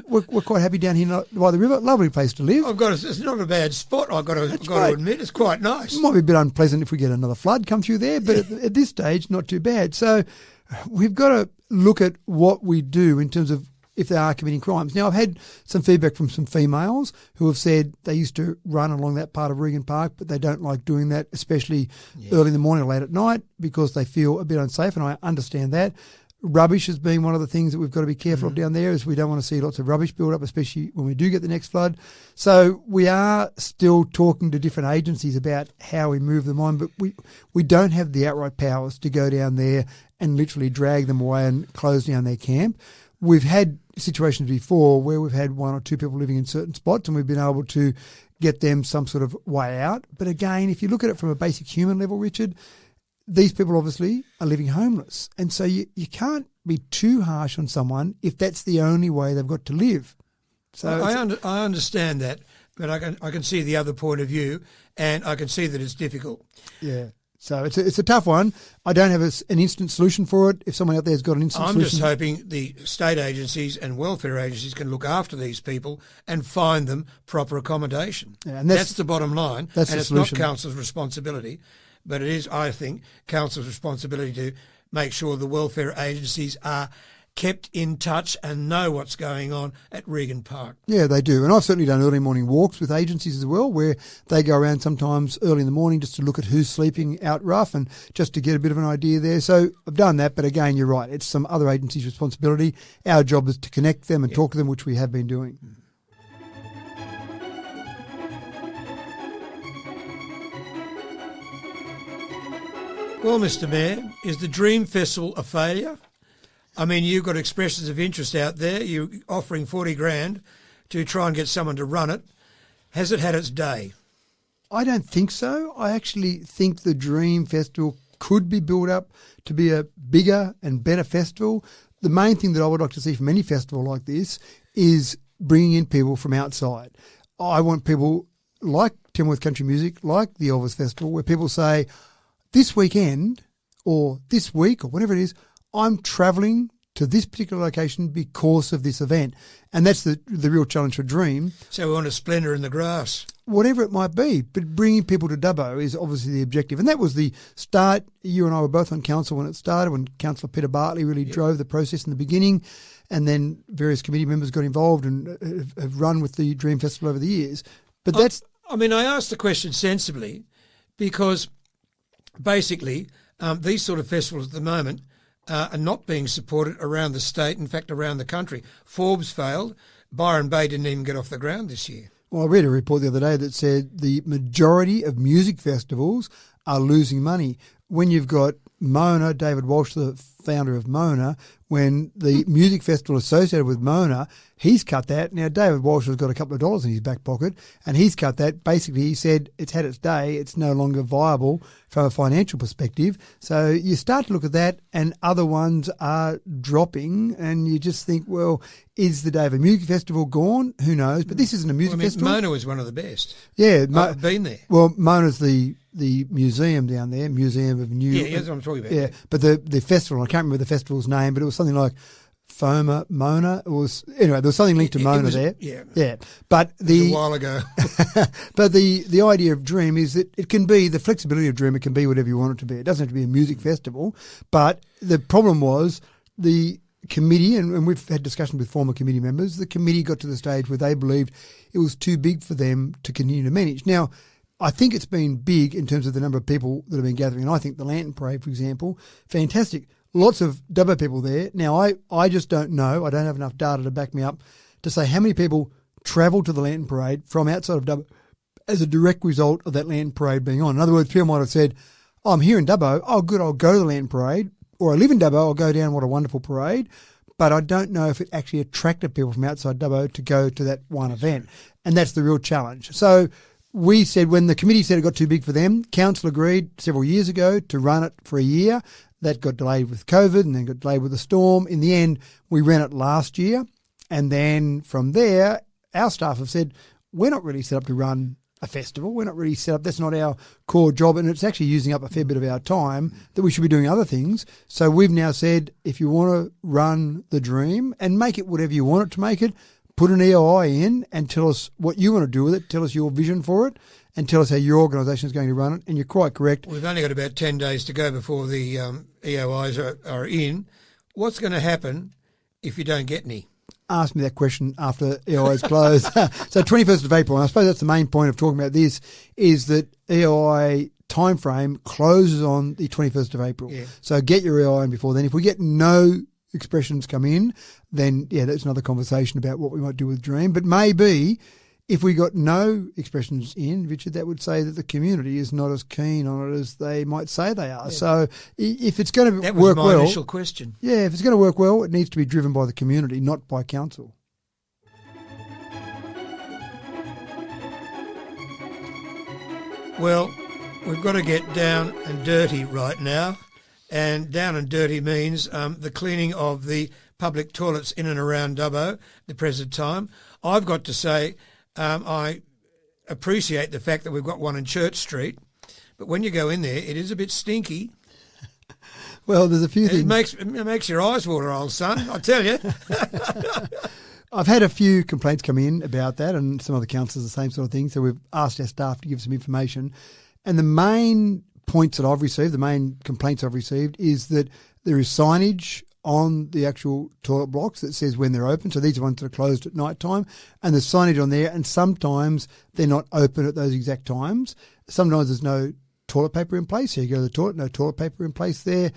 We're quite happy down here by the river. Lovely place to live. It's not a bad spot. I've got to admit, it's quite nice. It might be a bit unpleasant if we get another flood come through there, but at this stage, not too bad. So we've got to look at what we do in terms of if they are committing crimes. Now, I've had some feedback from some females who have said they used to run along that part of Regand Park, but they don't like doing that, especially early in the morning or late at night, because they feel a bit unsafe, and I understand that. Rubbish has been one of the things that we've got to be careful of down there, is we don't want to see lots of rubbish build up, especially when we do get the next flood. So we are still talking to different agencies about how we move them on, but we don't have the outright powers to go down there and literally drag them away and close down their camp. We've had situations before where we've had 1 or 2 people living in certain spots and we've been able to get them some sort of way out. But again, if you look at it from a basic human level, Richard, these people obviously are living homeless. And so you can't be too harsh on someone if that's the only way they've got to live. So I understand that, but I can see the other point of view, and I can see that it's difficult. Yeah. So it's a tough one. I don't have an instant solution for it. If someone out there has got an instant solution. I'm just hoping the state agencies and welfare agencies can look after these people and find them proper accommodation. Yeah, and that's the bottom line. That's and the it's solution. Not council's responsibility, but it is, I think, council's responsibility to make sure the welfare agencies are kept in touch and know what's going on at Regand Park. Yeah, they do. And I've certainly done early morning walks with agencies as well, where they go around sometimes early in the morning just to look at who's sleeping out rough and just to get a bit of an idea there. So I've done that, but again, you're right. It's some other agencies' responsibility. Our job is to connect them and talk to them, which we have been doing. Well, Mr Mayor, is the Dream Festival a failure? I mean, you've got expressions of interest out there. You're offering 40 grand to try and get someone to run it. Has it had its day? I don't think so. I actually think the Dream Festival could be built up to be a bigger and better festival. The main thing that I would like to see from any festival like this is bringing in people from outside. I want people like Tamworth Country Music, like the Elvis Festival, where people say, this weekend or this week or whatever it is, I'm travelling to this particular location because of this event. And that's the real challenge for Dream. So we want a splendour in the grass. Whatever it might be. But bringing people to Dubbo is obviously the objective. And that was the start. You and I were both on council when it started, when Councillor Peter Bartley really drove the process in the beginning. And then various committee members got involved and have run with the Dream Festival over the years. But that's... I mean, I asked the question sensibly because basically these sort of festivals at the moment are not being supported around the state, in fact, around the country. Forbes failed. Byron Bay didn't even get off the ground this year. Well, I read a report the other day that said the majority of music festivals are losing money. When you've got Mona, David Walsh, the founder of Mona, when the music festival associated with Mona, he's cut that. Now, David Walsh has got a couple of dollars in his back pocket, and he's cut that. Basically, he said it's had its day. It's no longer viable from a financial perspective. So you start to look at that, and other ones are dropping, and you just think, well, is the David Music Festival gone? Who knows? But this isn't a music festival. Mona was one of the best. Yeah. I've been there. Well, Mona's the museum down there, Museum of New... Yeah, that's what I'm talking about. Yeah, but the festival, I can't remember the festival's name, but it was something like FOMA, Mona. It was, anyway, there was something linked to Mona there. Yeah. Yeah. But it was a while ago. But the idea of Dream is that it can be, the flexibility of Dream, it can be whatever you want it to be. It doesn't have to be a music festival. But the problem was the committee, and we've had discussions with former committee members, the committee got to the stage where they believed it was too big for them to continue to manage. Now, I think it's been big in terms of the number of people that have been gathering. And I think the Lantern Parade, for example, fantastic. Lots of Dubbo people there. Now, I just don't know. I don't have enough data to back me up to say how many people travelled to the Lantern Parade from outside of Dubbo as a direct result of that Lantern Parade being on. In other words, people might have said, oh, I'm here in Dubbo. Oh, good, I'll go to the Lantern Parade. Or I live in Dubbo, I'll go down. What a wonderful parade. But I don't know if it actually attracted people from outside Dubbo to go to that one event. And that's the real challenge. So we said, when the committee said it got too big for them, council agreed several years ago to run it for a year. That got delayed with COVID and then got delayed with the storm. In the end, we ran it last year. And then from there, our staff have said, we're not really set up to run a festival. We're not really set up. That's not our core job. And it's actually using up a fair bit of our time that we should be doing other things. So we've now said, if you want to run the Dream and make it whatever you want it to make it, put an EOI in and tell us what you want to do with it. Tell us your vision for it and tell us how your organisation is going to run it. And you're quite correct. We've only got about 10 days to go before the EOIs are in. What's going to happen if you don't get any? Ask me that question after EOIs close. So 21st of April, and I suppose that's the main point of talking about this, is that EOI timeframe closes on the 21st of April. Yeah. So get your EOI in before then. If we get no expressions come in, then, yeah, that's another conversation about what we might do with Dream. But maybe if we got no expressions in, Richard, that would say that the community is not as keen on it as they might say they are. Yeah. So if it's going to work well... That was my initial question. Yeah, if it's going to work well, it needs to be driven by the community, not by council. Well, we've got to get down and dirty right now. And down and dirty means the cleaning of the public toilets in and around Dubbo at the present time. I've got to say, I appreciate the fact that we've got one in Church Street, but when you go in there, it is a bit stinky. Well, there's a few things. It makes your eyes water, old son, I tell you. I've had a few complaints come in about that, and some other councils the same sort of thing, so we've asked our staff to give some information. And the main points that I've received, the main complaints I've received, is that there is signage on the actual toilet blocks that says when they're open. So these are ones that are closed at night time, and there's signage on there, and sometimes they're not open at those exact times. Sometimes there's no toilet paper in place. So you go to the toilet, no toilet paper in place there.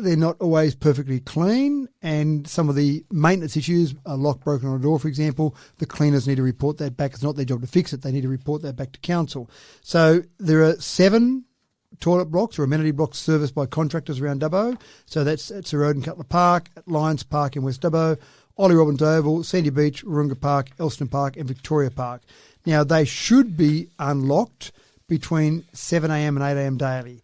They're not always perfectly clean, and some of the maintenance issues, a lock broken on a door, for example, the cleaners need to report that back. It's not their job to fix it. They need to report that back to council. So there are 7 toilet blocks or amenity blocks serviced by contractors around Dubbo. So that's at Sir Roden Cutler Park, at Lions Park in West Dubbo, Ollie Robbins Oval, Sandy Beach, Warringah Park, Elston Park and Victoria Park. Now, they should be unlocked between 7am and 8am daily.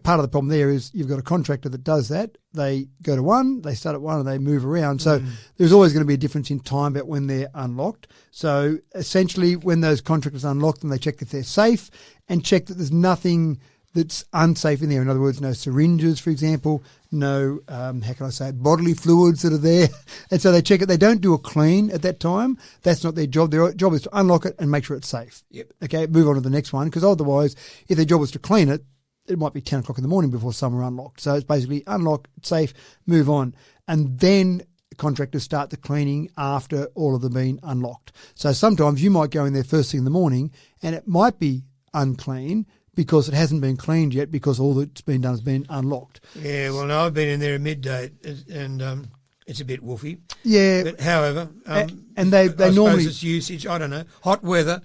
Part of the problem there is you've got a contractor that does that. They go to one, they start at one and they move around. So there's always going to be a difference in time about when they're unlocked. So essentially when those contractors unlock them, they check if they're safe and check that there's nothing that's unsafe in there. In other words, no syringes, for example, no, bodily fluids that are there. And so they check it. They don't do a clean at that time. That's not their job. Their job is to unlock it and make sure it's safe. Yep. Okay, move on to the next one, because otherwise, if their job was to clean it, it might be 10 o'clock in the morning before some are unlocked. So it's basically unlock, safe, move on. And then contractors start the cleaning after all of them being unlocked. So sometimes you might go in there first thing in the morning and it might be unclean because it hasn't been cleaned yet because all that's been done has been unlocked. Yeah, well, no, I've been in there at midday and it's a bit woofy. Yeah. But however, and they I normally... suppose it's usage, I don't know, hot weather,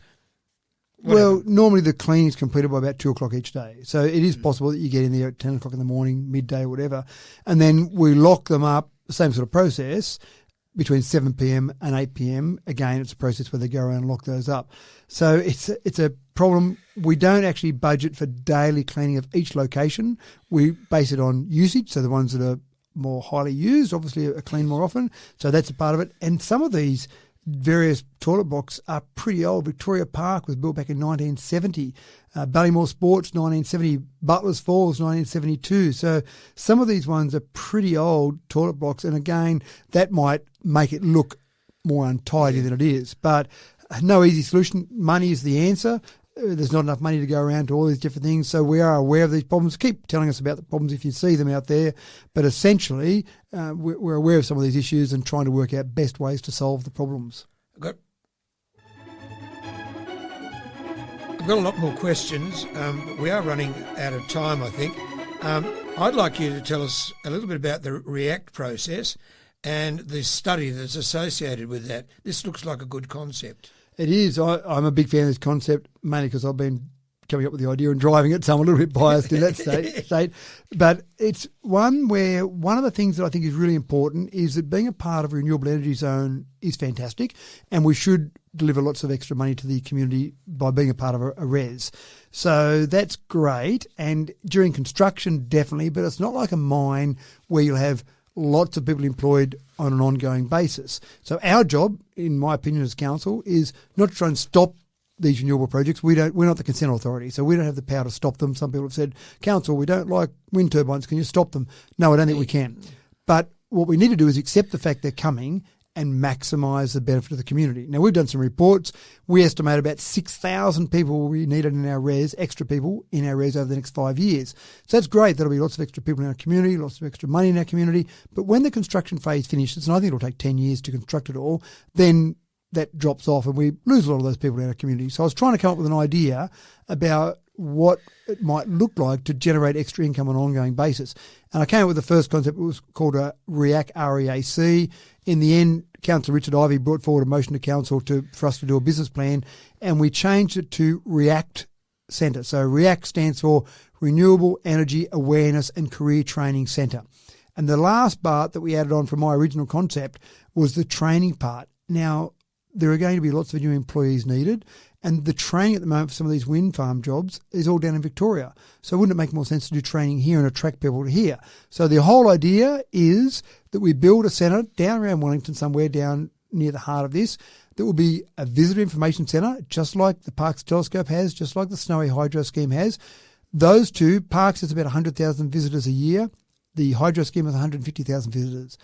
Well, normally the cleaning is completed by about 2 o'clock each day. So it is possible that you get in there at 10 o'clock in the morning, midday, whatever. And then we lock them up, same sort of process, between 7 p.m. and 8 p.m. Again, it's a process where they go around and lock those up. So it's a problem. We don't actually budget for daily cleaning of each location. We base it on usage, so the ones that are more highly used obviously are cleaned more often. So that's a part of it. And some of these various toilet blocks are pretty old. Victoria Park was built back in 1970. Ballymore Sports, 1970. Butlers Falls, 1972. So some of these ones are pretty old toilet blocks. And again, that might make it look more untidy than it is. But no easy solution. Money is the answer. There's not enough money to go around to all these different things. So we are aware of these problems. Keep telling us about the problems if you see them out there. But essentially, we're aware of some of these issues and trying to work out best ways to solve the problems. I've got a lot more questions, but we are running out of time, I think. I'd like you to tell us a little bit about the REACT process and the study that's associated with that. This looks like a good concept. It is. I'm a big fan of this concept, mainly because I've been coming up with the idea and driving it, so I'm a little bit biased in that state. But it's one where one of the things that I think is really important is that being a part of a renewable energy zone is fantastic, and we should deliver lots of extra money to the community by being a part of a RES. So that's great, and during construction, definitely, but it's not like a mine where you'll have lots of people employed on an ongoing basis. So our job, in my opinion as council, is not to try and stop these renewable projects. We're not the consent authority, so we don't have the power to stop them. Some people have said, council, we don't like wind turbines, can you stop them? No, I don't think we can. But what we need to do is accept the fact they're coming and maximise the benefit of the community. Now, we've done some reports. We estimate about 6,000 people will be needed in our RES, extra people in our RES over the next 5 years. So that's great. There'll be lots of extra people in our community, lots of extra money in our community. But when the construction phase finishes, and I think it'll take 10 years to construct it all, then that drops off and we lose a lot of those people in our community. So I was trying to come up with an idea about what it might look like to generate extra income on an ongoing basis. And I came up with the first concept. It was called a REAC, REAC. In the end, Councillor Richard Ivey brought forward a motion to council for us to do a business plan, and we changed it to REACT Centre. So REACT stands for Renewable Energy Awareness and Career Training Centre. And the last part that we added on from my original concept was the training part. Now, there are going to be lots of new employees needed, and the training at the moment for some of these wind farm jobs is all down in Victoria. So wouldn't it make more sense to do training here and attract people to here? So the whole idea is that we build a centre down around Wellington, somewhere down near the heart of this, that will be a visitor information centre, just like the Parks Telescope has, just like the Snowy Hydro Scheme has. Those two, Parks has about 100,000 visitors a year. The Hydro Scheme has 150,000 visitors.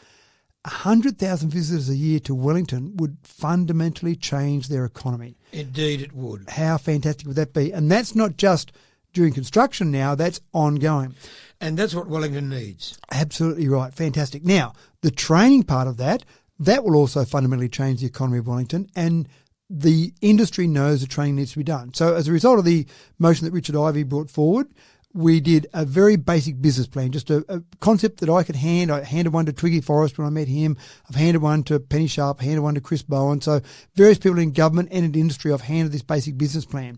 100,000 visitors a year to Wellington would fundamentally change their economy. Indeed it would. How fantastic would that be? And that's not just during construction now, that's ongoing. And that's what Wellington needs. Absolutely right. Fantastic. Now, the training part of that will also fundamentally change the economy of Wellington, and the industry knows the training needs to be done. So as a result of the motion that Richard Ivey brought forward, we did a very basic business plan, just a concept that I could hand. I handed one to Twiggy Forrest when I met him. I've handed one to Penny Sharp, handed one to Chris Bowen. So various people in government and in industry, I've handed this basic business plan.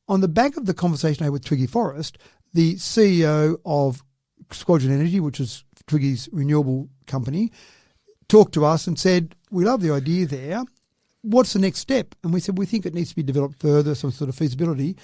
On the back of the conversation I had with Twiggy Forrest, the CEO of Squadron Energy, which is Twiggy's renewable company, talked to us and said, we love the idea there. What's the next step? And we said, we think it needs to be developed further, some sort of feasibility.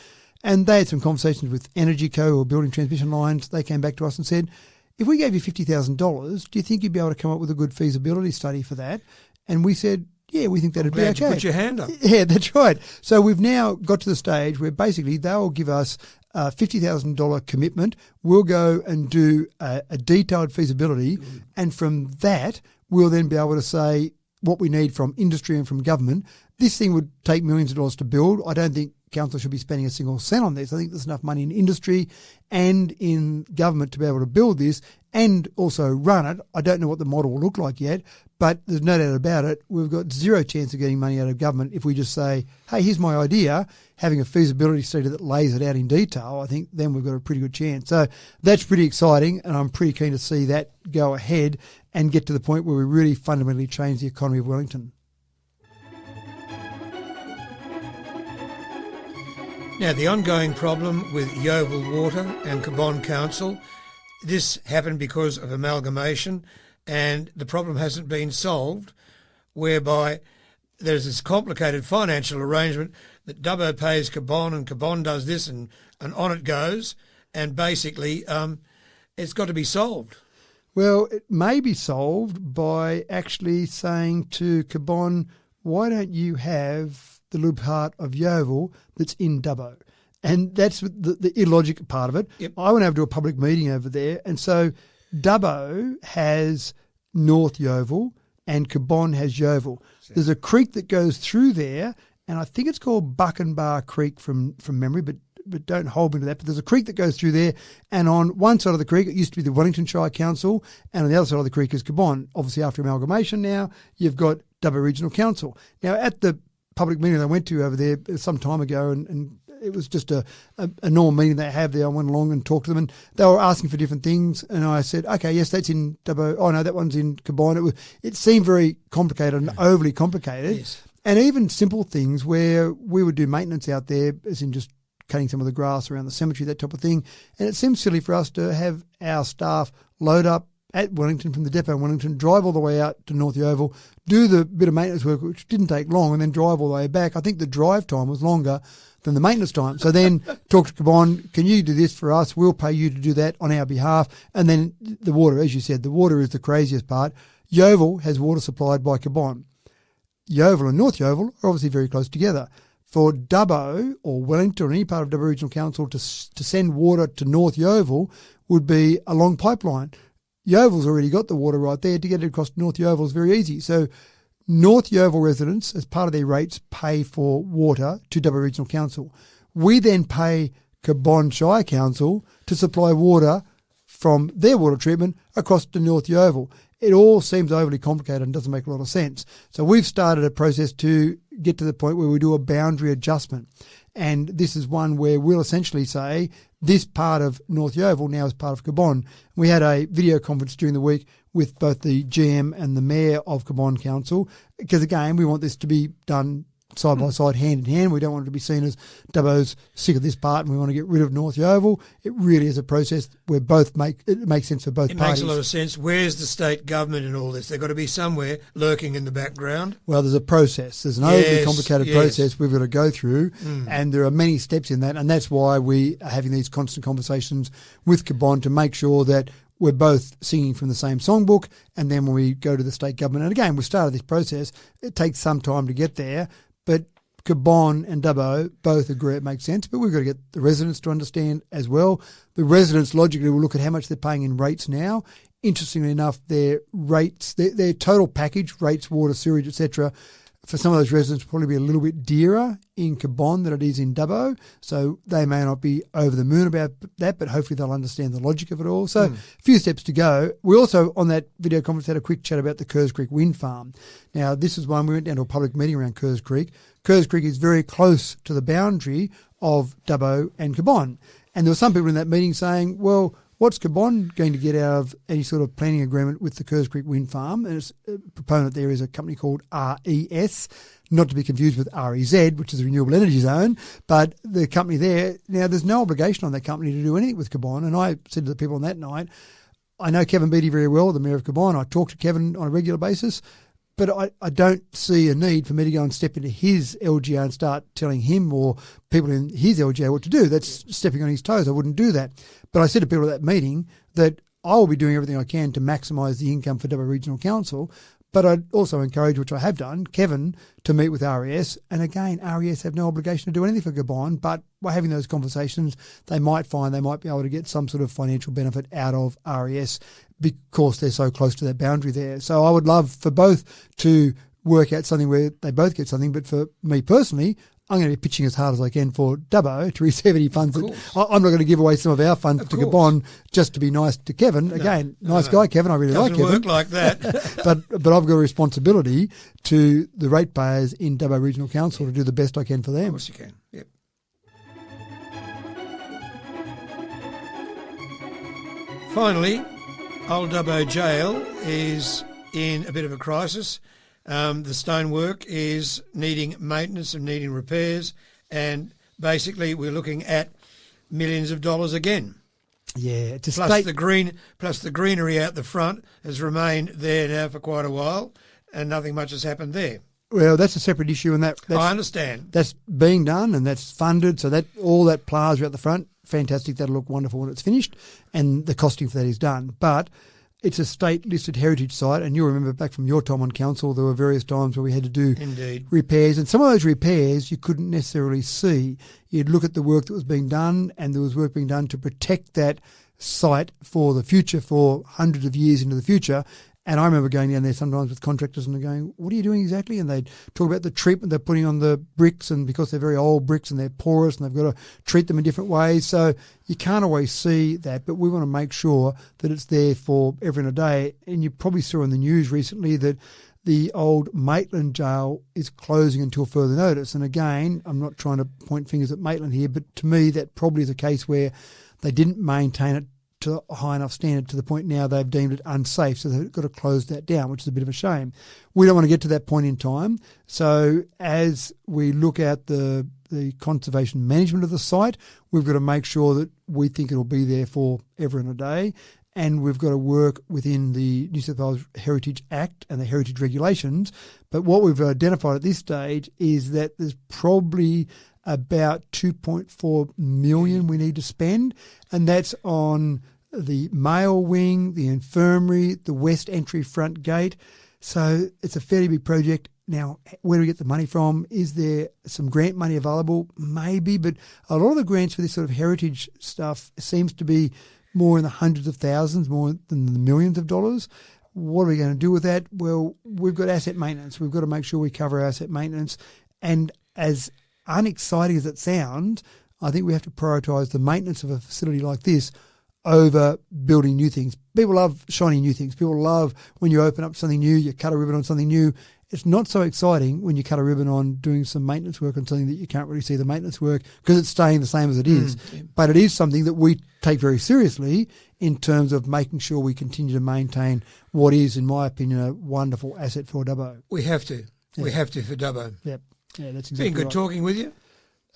And they had some conversations with Energy Co, who are building transmission lines. They came back to us and said, if we gave you $50,000, do you think you'd be able to come up with a good feasibility study for that? And we said, yeah, we think that'd be okay. Put your hand up. Yeah, that's right. So we've now got to the stage where basically they'll give us a $50,000 commitment. We'll go and do a detailed feasibility. And from that, we'll then be able to say what we need from industry and from government. This thing would take millions of dollars to build. I don't think council should be spending a single cent on this. I think there's enough money in industry and in government to be able to build this and also run it. I don't know what the model will look like yet, but there's no doubt about it. We've got zero chance of getting money out of government if we just say, hey, here's my idea, having a feasibility study that lays it out in detail. I think then we've got a pretty good chance. So that's pretty exciting, and I'm pretty keen to see that go ahead and get to the point where we really fundamentally change the economy of Wellington. Now, the ongoing problem with Yeovil Water and Cabonne Council, this happened because of amalgamation, and the problem hasn't been solved, whereby there's this complicated financial arrangement that Dubbo pays Cabonne and Cabonne does this and on it goes, and basically it's got to be solved. Well, it may be solved by actually saying to Cabonne, why don't you have the little part of Yeovil that's in Dubbo? And that's the illogical part of it. Yep. I went over to a public meeting over there, and so Dubbo has North Yeovil and Cabonne has Yeovil. There's a creek that goes through there, and I think it's called Buckenbar Creek from memory, but don't hold me to that. But there's a creek that goes through there, and on one side of the creek, it used to be the Wellington Shire Council, and on the other side of the creek is Cabonne. Obviously, after amalgamation now, you've got Dubbo Regional Council. Now, at the public meeting I went to over there some time ago, and it was just a normal meeting they have there. I went along and talked to them, and they were asking for different things, and I said, okay, yes, that's in Dubbo. Oh, no, that one's in Cabonne. It seemed very complicated and overly complicated. Yes. And even simple things where we would do maintenance out there, as in just cutting some of the grass around the cemetery, that type of thing. And it seems silly for us to have our staff load up at Wellington from the depot in Wellington, drive all the way out to North Yeovil, do the bit of maintenance work, which didn't take long, and then drive all the way back. I think the drive time was longer than the maintenance time. So then talk to Cabonne, can you do this for us? We'll pay you to do that on our behalf. And then the water, as you said, the water is the craziest part. Yeovil has water supplied by Cabonne. Yeovil and North Yeovil are obviously very close together. For Dubbo or Wellington or any part of Dubbo Regional Council to send water to North Yeovil would be a long pipeline. Yeovil's already got the water right there. To get it across to North Yeovil is very easy. So North Yeovil residents, as part of their rates, pay for water to Dubbo Regional Council. We then pay Cabonne Shire Council to supply water from their water treatment across to North Yeovil. It all seems overly complicated and doesn't make a lot of sense. So we've started a process to get to the point where we do a boundary adjustment. And this is one where we'll essentially say this part of North Yeovil now is part of Cabonne. We had a video conference during the week with both the GM and the Mayor of Cabonne Council, because again, we want this to be done side by side, hand in hand. We don't want it to be seen as Dubbo's sick of this part and we want to get rid of North Yeovil. It really is a process where it makes sense for both parties. It makes a lot of sense. Where's the state government in all this? They've got to be somewhere lurking in the background. Well, there's a process. There's an overly complicated process we've got to go through, and there are many steps in that, and that's why we are having these constant conversations with Cabonne to make sure that we're both singing from the same songbook, and then when we go to the state government, and again, we started this process, it takes some time to get there, but Cabonne and Dubbo both agree it makes sense, but we've got to get the residents to understand as well. The residents logically will look at how much they're paying in rates now. Interestingly enough, their rates, their total package, rates, water, sewage, etc., for some of those residents will probably be a little bit dearer in Cabonne than it is in Dubbo. So they may not be over the moon about that, but hopefully they'll understand the logic of it all. So a few steps to go. We also, on that video conference, had a quick chat about the Kerrs Creek wind farm. Now, this is one, we went down to a public meeting around Kerrs Creek. Kerrs Creek is very close to the boundary of Dubbo and Cabonne. And there were some people in that meeting saying, well, what's Cabonne going to get out of any sort of planning agreement with the Kerrs Creek wind farm? And a proponent there is a company called RES, not to be confused with REZ, which is a renewable energy zone. But the company there, now there's no obligation on that company to do anything with Cabonne. And I said to the people on that night, I know Kevin Beattie very well, the Mayor of Cabonne. I talk to Kevin on a regular basis. But I don't see a need for me to go and step into his LGA and start telling him or people in his LGA what to do. That's stepping on his toes. I wouldn't do that. But I said to people at that meeting that I will be doing everything I can to maximise the income for Dubbo Regional Council. But I'd also encourage, which I have done, Kevin to meet with RES. And again, RES have no obligation to do anything for Cabonne, but by having those conversations, they might find they might be able to get some sort of financial benefit out of RES because they're so close to that boundary there. So I would love for both to work out something where they both get something, but for me personally, I'm going to be pitching as hard as I can for Dubbo to receive any funds. I'm not going to give away some of our funds to Cabonne just to be nice to Kevin. Again, nice guy, Kevin. I really like Kevin. Doesn't work like that. but I've got a responsibility to the ratepayers in Dubbo Regional Council to do the best I can for them. Of course you can, yep. Finally, Old Dubbo Jail is in a bit of a crisis. The stonework is needing maintenance and needing repairs, and basically we're looking at millions of dollars again. Yeah, it's a Plus state. the greenery out the front has remained there now for quite a while, and nothing much has happened there. Well, that's a separate issue, and that's I understand. that's being done and that's funded. So that all that plaza out the front, fantastic. That'll look wonderful when it's finished, and the costing for that is done. But it's a state-listed heritage site, and you'll remember back from your time on council, there were various times where we had to do Indeed. repairs, and some of those repairs you couldn't necessarily see. You'd look at the work that was being done, and there was work being done to protect that site for the future, for hundreds of years into the future. And I remember going down there sometimes with contractors and they're going, what are you doing exactly? And they'd talk about the treatment they're putting on the bricks, and because they're very old bricks and they're porous and they've got to treat them in different ways. So you can't always see that, but we want to make sure that it's there for everyone a day. And you probably saw in the news recently that the old Maitland jail is closing until further notice. And again, I'm not trying to point fingers at Maitland here, but to me that probably is a case where they didn't maintain it to a high enough standard to the point now they've deemed it unsafe, so they've got to close that down, which is a bit of a shame. We don't want to get to that point in time. So as we look at the conservation management of the site, we've got to make sure that we think it'll be there for ever and a day, and we've got to work within the New South Wales Heritage Act and the heritage regulations. But what we've identified at this stage is that there's probably about 2.4 million we need to spend, and that's on the mail wing, the infirmary, the west entry front gate. So it's a fairly big project. Now, where do we get the money from? Is there some grant money available? Maybe, but a lot of the grants for this sort of heritage stuff seems to be more in the hundreds of thousands, more than the millions of dollars. What are we going to do with that? Well, we've got asset maintenance. We've got to make sure we cover our asset maintenance. And as unexciting as it sounds, I think we have to prioritise the maintenance of a facility like this over building new things. People love shiny new things. People love when you open up something new, you cut a ribbon on something new. It's not so exciting when you cut a ribbon on doing some maintenance work on something that you can't really see the maintenance work because it's staying the same as it is. But it is something that we take very seriously in terms of making sure we continue to maintain what is, in my opinion, a wonderful asset for Dubbo. We have to. Yeah. We have to for Dubbo. Yep. Yeah, that's exactly Been good right. talking with you.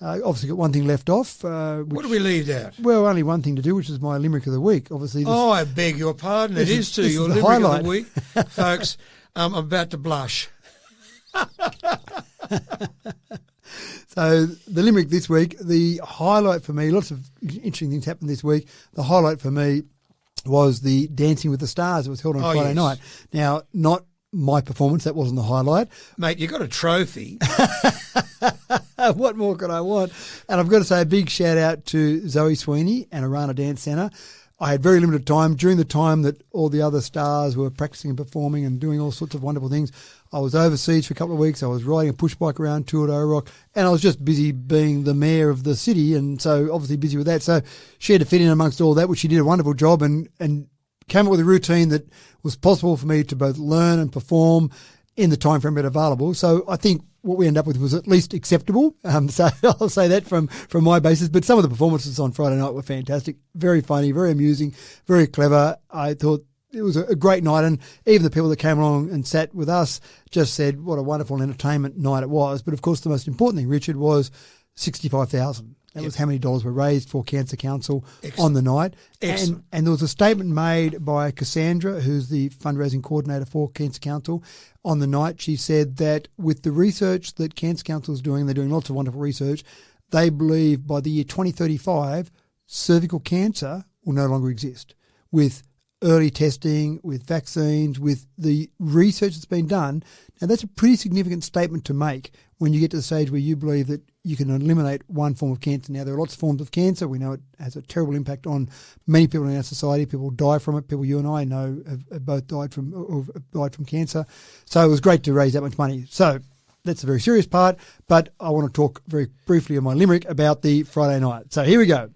Obviously got one thing left off. What do we leave out? Well, only one thing to do, which is my limerick of the week. Obviously, I beg your pardon. It is too. Your limerick of the week. Folks, I'm about to blush. So the limerick this week, the highlight for me, lots of interesting things happened this week. The highlight for me was the Dancing with the Stars. It was held on Friday night. Now, not my performance, that wasn't the highlight. Mate, you got a trophy. What more could I want? And I've got to say a big shout out to Zoe Sweeney and Arana Dance Centre. I had very limited time. During the time that all the other stars were practicing and performing and doing all sorts of wonderful things, I was overseas for a couple of weeks. I was riding a push bike around, toured Orock, and I was just busy being the mayor of the city, and so obviously busy with that. So she had to fit in amongst all that, which she did a wonderful job, and came up with a routine that was possible for me to both learn and perform in the time frame that available. So I think what we ended up with was at least acceptable. So I'll say that from my basis. But some of the performances on Friday night were fantastic, very funny, very amusing, very clever. I thought it was a great night, and even the people that came along and sat with us just said what a wonderful entertainment night it was. But of course, the most important thing, Richard, was 65,000. That was how many dollars were raised for Cancer Council on the night. And there was a statement made by Cassandra, who's the fundraising coordinator for Cancer Council, on the night. She said that with the research that Cancer Council is doing, they're doing lots of wonderful research, they believe by the year 2035, cervical cancer will no longer exist. With early testing, with vaccines, with the research that's been done. Now, that's a pretty significant statement to make when you get to the stage where you believe that you can eliminate one form of cancer. Now, there are lots of forms of cancer. We know it has a terrible impact on many people in our society. People die from it. People you and I know have both died from cancer. So it was great to raise that much money. So that's a very serious part, but I want to talk very briefly on my limerick about the Friday night. So here we go.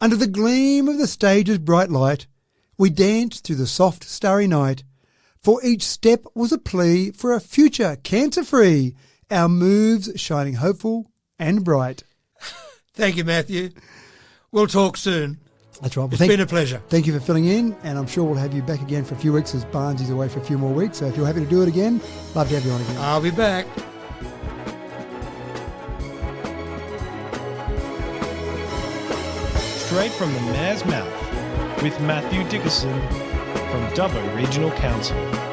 Under the gleam of the stage's bright light, we danced through the soft, starry night. For each step was a plea for a future cancer-free, our moves shining hopeful and bright. Thank you, Matthew. We'll talk soon. That's right. It's been a pleasure. Thank you for filling in, and I'm sure we'll have you back again for a few weeks as Barnes away for a few more weeks. So if you're happy to do it again, love to have you on again. I'll be back. straight from the mayor's mouth with Matthew Dickerson from Dubbo Regional Council.